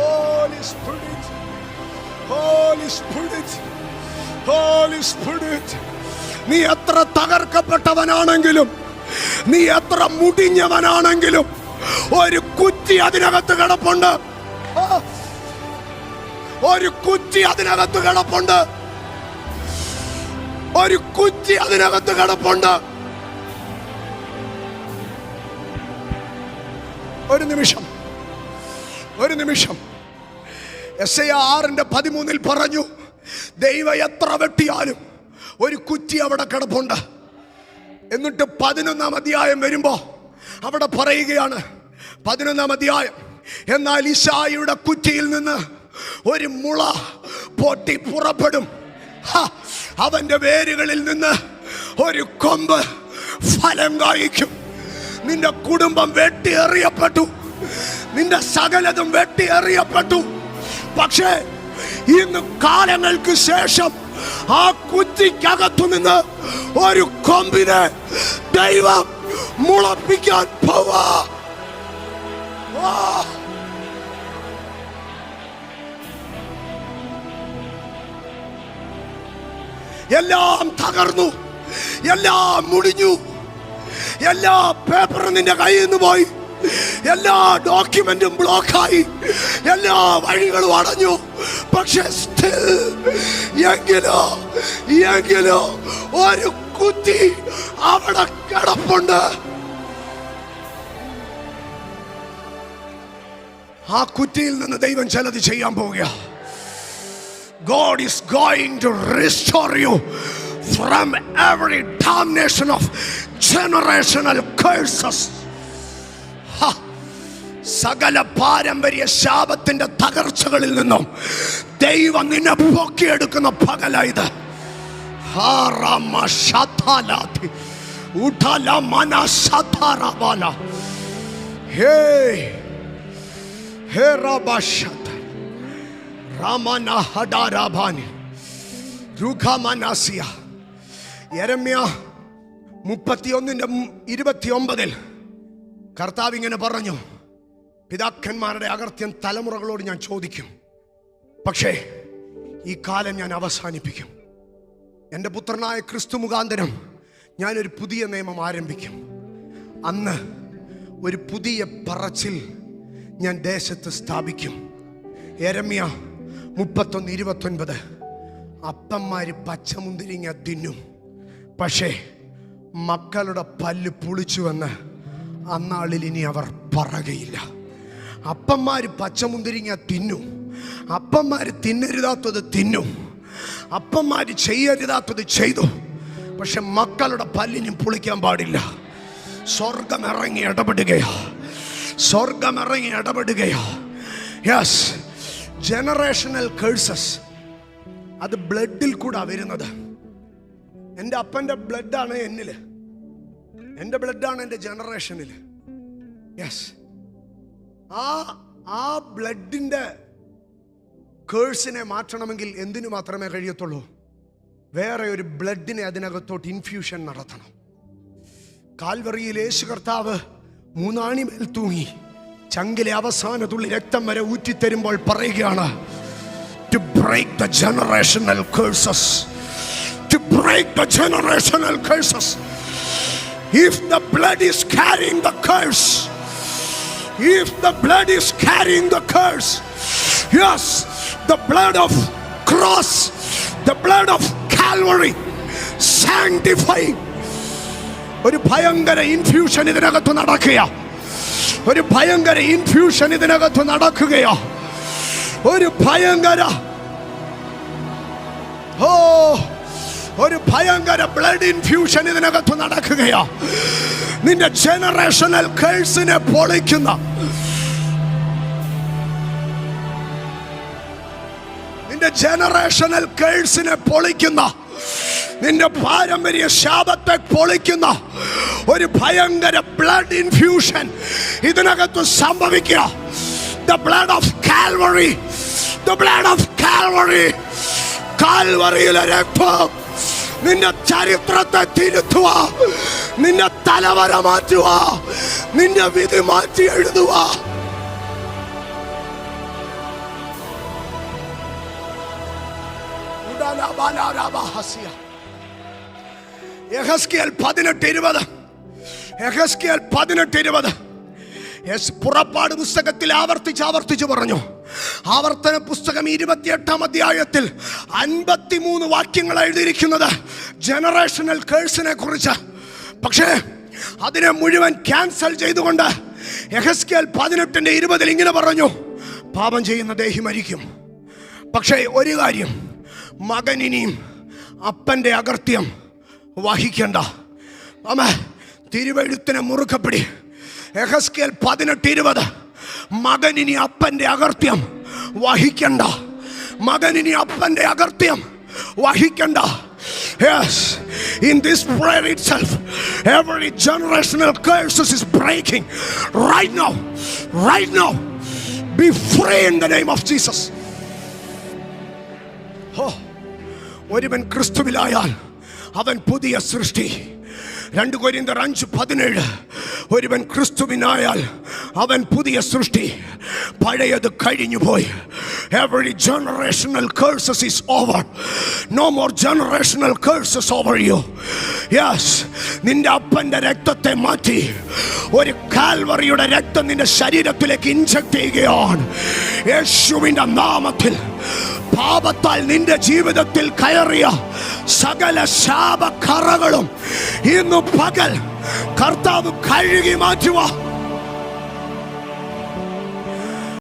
Holy Spirit, Holy Spirit, Holy Spirit, നീ എത്ര തകർക്കപ്പെട്ടവനാണെങ്കിലും, നീ എത്ര മുടിഞ്ഞവനാണെങ്കിലും ഒരു കുറ്റി അതിനകത്ത് കിടപ്പുണ്ട്, ഒരു കുറ്റി അതിനകത്ത് കിടപ്പുണ്ട്, ഒരു കുറ്റി അതിനകത്ത് കിടപ്പുണ്ട്. ഒരു നിമിഷം, ഒരു നിമിഷം. യെശയ്യാ 6:13 പറഞ്ഞു, ദൈവം എത്ര വെട്ടിയാലും ഒരു കുറ്റി അവിടെ കിടപ്പുണ്ട്. എന്നിട്ട് 11-ാം അധ്യായം വരുമ്പോ അവിടെ പറയുകയാണ്, 11-ാം അധ്യായം, എന്നാൽ ഇശായിയുടെ കുറ്റിയിൽ നിന്ന് ഒരു മുള പൊട്ടി പുറപ്പെടും, അവന്റെ വേരുകളിൽ നിന്ന് ഒരു കൊമ്പ് ഫലം കായ്ക്കും. നിന്റെ കുടുംബം വെട്ടിയെറിയപ്പെട്ടു, നിന്റെ സകലതും വെട്ടിയെറിയപ്പെട്ടു. പക്ഷേ ഇന്ന് കാലങ്ങൾക്ക് ശേഷം ആ കുറ്റിക്കകത്തു നിന്ന് ഒരു കൊമ്പിനെ ദൈവം മുളപ്പിക്കാൻ പോവാ. എല്ലാം തകർന്നു, എല്ലാം മുടിഞ്ഞു, എല്ലാ പേപ്പറും നിന്റെ കയ്യിൽ നിന്ന് പോയി, എല്ലാ ഡോക്യുമെന്റും ബ്ലോക്കായി, എല്ലാ വഴികളും അടഞ്ഞു. പക്ഷെ എങ്കിലോ ഒരു കുറ്റി അവിടെ കിടപ്പുണ്ട്. ആ കുറ്റിയിൽ നിന്ന് ദൈവം ചിലത് ചെയ്യാൻ പോവുക. God is going to restore you from every damnation of generational curses. സകല പാരമ്പര്യ ശാപത്തിന്റെ തകർച്ചകളിൽ നിന്നും ദൈവം നിന്നെ പൊക്കിയെടുക്കുന്ന പകലായത്. യെരമ്യാ 31:29 കർത്താവ് ഇങ്ങനെ പറഞ്ഞു, പിതാക്കന്മാരുടെ അകൃത്യം തലമുറകളോട് ഞാൻ ചോദിക്കും, പക്ഷേ ഈ കാലം ഞാൻ അവസാനിപ്പിക്കും. എൻ്റെ പുത്രനായ ക്രിസ്തു മുഖാന്തരം ഞാനൊരു പുതിയ നിയമം ആരംഭിക്കും. അന്ന് ഒരു പുതിയ പറച്ചിൽ ഞാൻ ദേശത്ത് സ്ഥാപിക്കും. യെരമ്യാ 31:29 അപ്പന്മാര് പച്ചമുന്തിരിങ്ങ തിന്നും, പക്ഷേ മക്കളുടെ പല്ല് പുളിച്ചുവെന്ന് അന്നാളിൽ ഇനി അവർ പറയുകയില്ല. അപ്പന്മാര് പച്ചമുന്തിരിങ്ങ തിന്നും, അപ്പന്മാര് തിന്നരുതാത്തത് തിന്നും, അപ്പന്മാര് ചെയ്യരുതാത്തത് ചെയ്തു, പക്ഷെ മക്കളുടെ പല്ലിനും പുളിക്കാൻ പാടില്ല. സ്വർഗം ഇറങ്ങി ഇടപെടുകയാ, സ്വർഗം ഇറങ്ങി ഇടപെടുകയാ. യെസ്, ജനറേഷണൽ കേഴ്സസ് അത് ബ്ലഡിൽ കൂടാ വരുന്നത്. എൻ്റെ അപ്പൻ്റെ ബ്ലഡാണ് എന്നില്, എൻ്റെ ബ്ലഡാണ് എൻ്റെ ജനറേഷനിൽ. യെസ്, ആ ബ്ലഡിൻ്റെ കേഴ്സിനെ മാറ്റണമെങ്കിൽ എന്തിനു മാത്രമേ കഴിയത്തുള്ളൂ? വേറെ ഒരു ബ്ലഡിനെ അതിനകത്തോട്ട് ഇൻഫ്യൂഷൻ നടത്തണം. കാൽവറിയിൽ യേശു കർത്താവ് 3 ആണിമേൽ തൂങ്ങി ചങ്കിലെ അവസാന തുള്ളി രക്തം വരെ ഊറ്റിത്തരുമ്പോൾ പറയുകയാണ്, to break the generational curses, to break the generational curses. If the blood is carrying the curse, If the blood is carrying the curse, yes, the blood of cross, the blood of Calvary, sanctifying. ഒരു ഭയങ്കര ഇൻഫ്യൂഷൻ ഇതിനകത്ത് നടക്കുക. ഒരു ഭയങ്കര ഇൻഫ്യൂഷൻ ഇതിനകത്ത് നടക്കുകയോ. ഒരു ഭയങ്കര ഒരു ഭയങ്കര ബ്ലഡ് ഇൻഫ്യൂഷൻ ഇതിനകത്ത് നടക്കുകയോ. നിന്റെ ജനറേഷണൽ കേഴ്സിനെ പൊളിക്കുന്ന, നിന്റെ ജനറേഷണൽ കേഴ്സിനെ പൊളിക്കുന്ന, നിന്റെ പാരമ്പര്യ ശാപത്തെ പൊളിക്കുന്ന ഒരു ഭയങ്കര ബ്ലഡ് ഇൻഫ്യൂഷൻ ഇതിനകത്ത് സംഭവിക്കുക. The blood of Calvary, the blood of Calvary. കാൽവറിയിലെ രക്തം നിന്റെ ചരിത്രത്തെ തിരുത്തുക, നിന്റെ തലവര മാറ്റുക, നിന്റെ വിധി മാറ്റി എഴുതുക. യെഹെസ്കേൽ 18:20. യെഹെസ്കേൽ 18:20. പുറപ്പാട് പുസ്തകത്തിൽ ആവർത്തിച്ച് പറഞ്ഞു. ആവർത്തന പുസ്തകം 28-ാം അധ്യായത്തിൽ 53 വാക്യങ്ങൾ എഴുതിയിരിക്കുന്നത് ജനറേഷണൽ കേഴ്സിനെ കുറിച്ച്. പക്ഷേ അതിനെ മുഴുവൻ ക്യാൻസൽ ചെയ്തുകൊണ്ട് യെഹെസ്കേൽ 18:20 ഇങ്ങനെ പറഞ്ഞു, പാപം ചെയ്യുന്ന ദേഹി മരിക്കും. പക്ഷേ ഒരു കാര്യം, മകൻ ഇനിയും അപ്പൻ്റെ അകൃത്യം വഹിക്കണ്ട. തിരുവെഴുത്തിനെ മുറുക്കപ്പിടി. യെഹെസ്കേൽ 18:20. മകൻ ഇനി അപ്പൻ്റെ അകൃത്യം വഹിക്കണ്ട. മകൻ ഇനി അപ്പൻ്റെ അകൃത്യം വഹിക്കണ്ട. Yes, in this prayer itself, every generational curses is breaking right now. Right now, be free in the name of Jesus. ഒരുവൻ ക്രിസ്തുവിലായാൽ അവൻ പുതിയ സൃഷ്ടി. 2 കൊരിന്ത്യർ 5:17. ഒരുവൻ ക്രിസ്തുവിനായാൽ അവൻ പുതിയ സൃഷ്ടി, പഴയത് കഴിഞ്ഞുപോയി. Every generational curses is over. No more generational curses over you. Yes, നിന്റെ അപ്പന്റെ രക്തത്തെ മാറ്റി ഒരു കാൽവറിയുടെ രക്തം നിന്റെ ശരീരത്തിലേക്ക് ഇൻജെക്ട് ചെയ്യുകയാണ്. യേശുവിന്റെ നാമത്തിൽ പാപത്താൽ നിന്റെ ജീവിതത്തിൽ കയറിയ സകല ശാപകറകളും ഇന്നു പകൽ കർത്താവ് കഴുകി മാറ്റുക.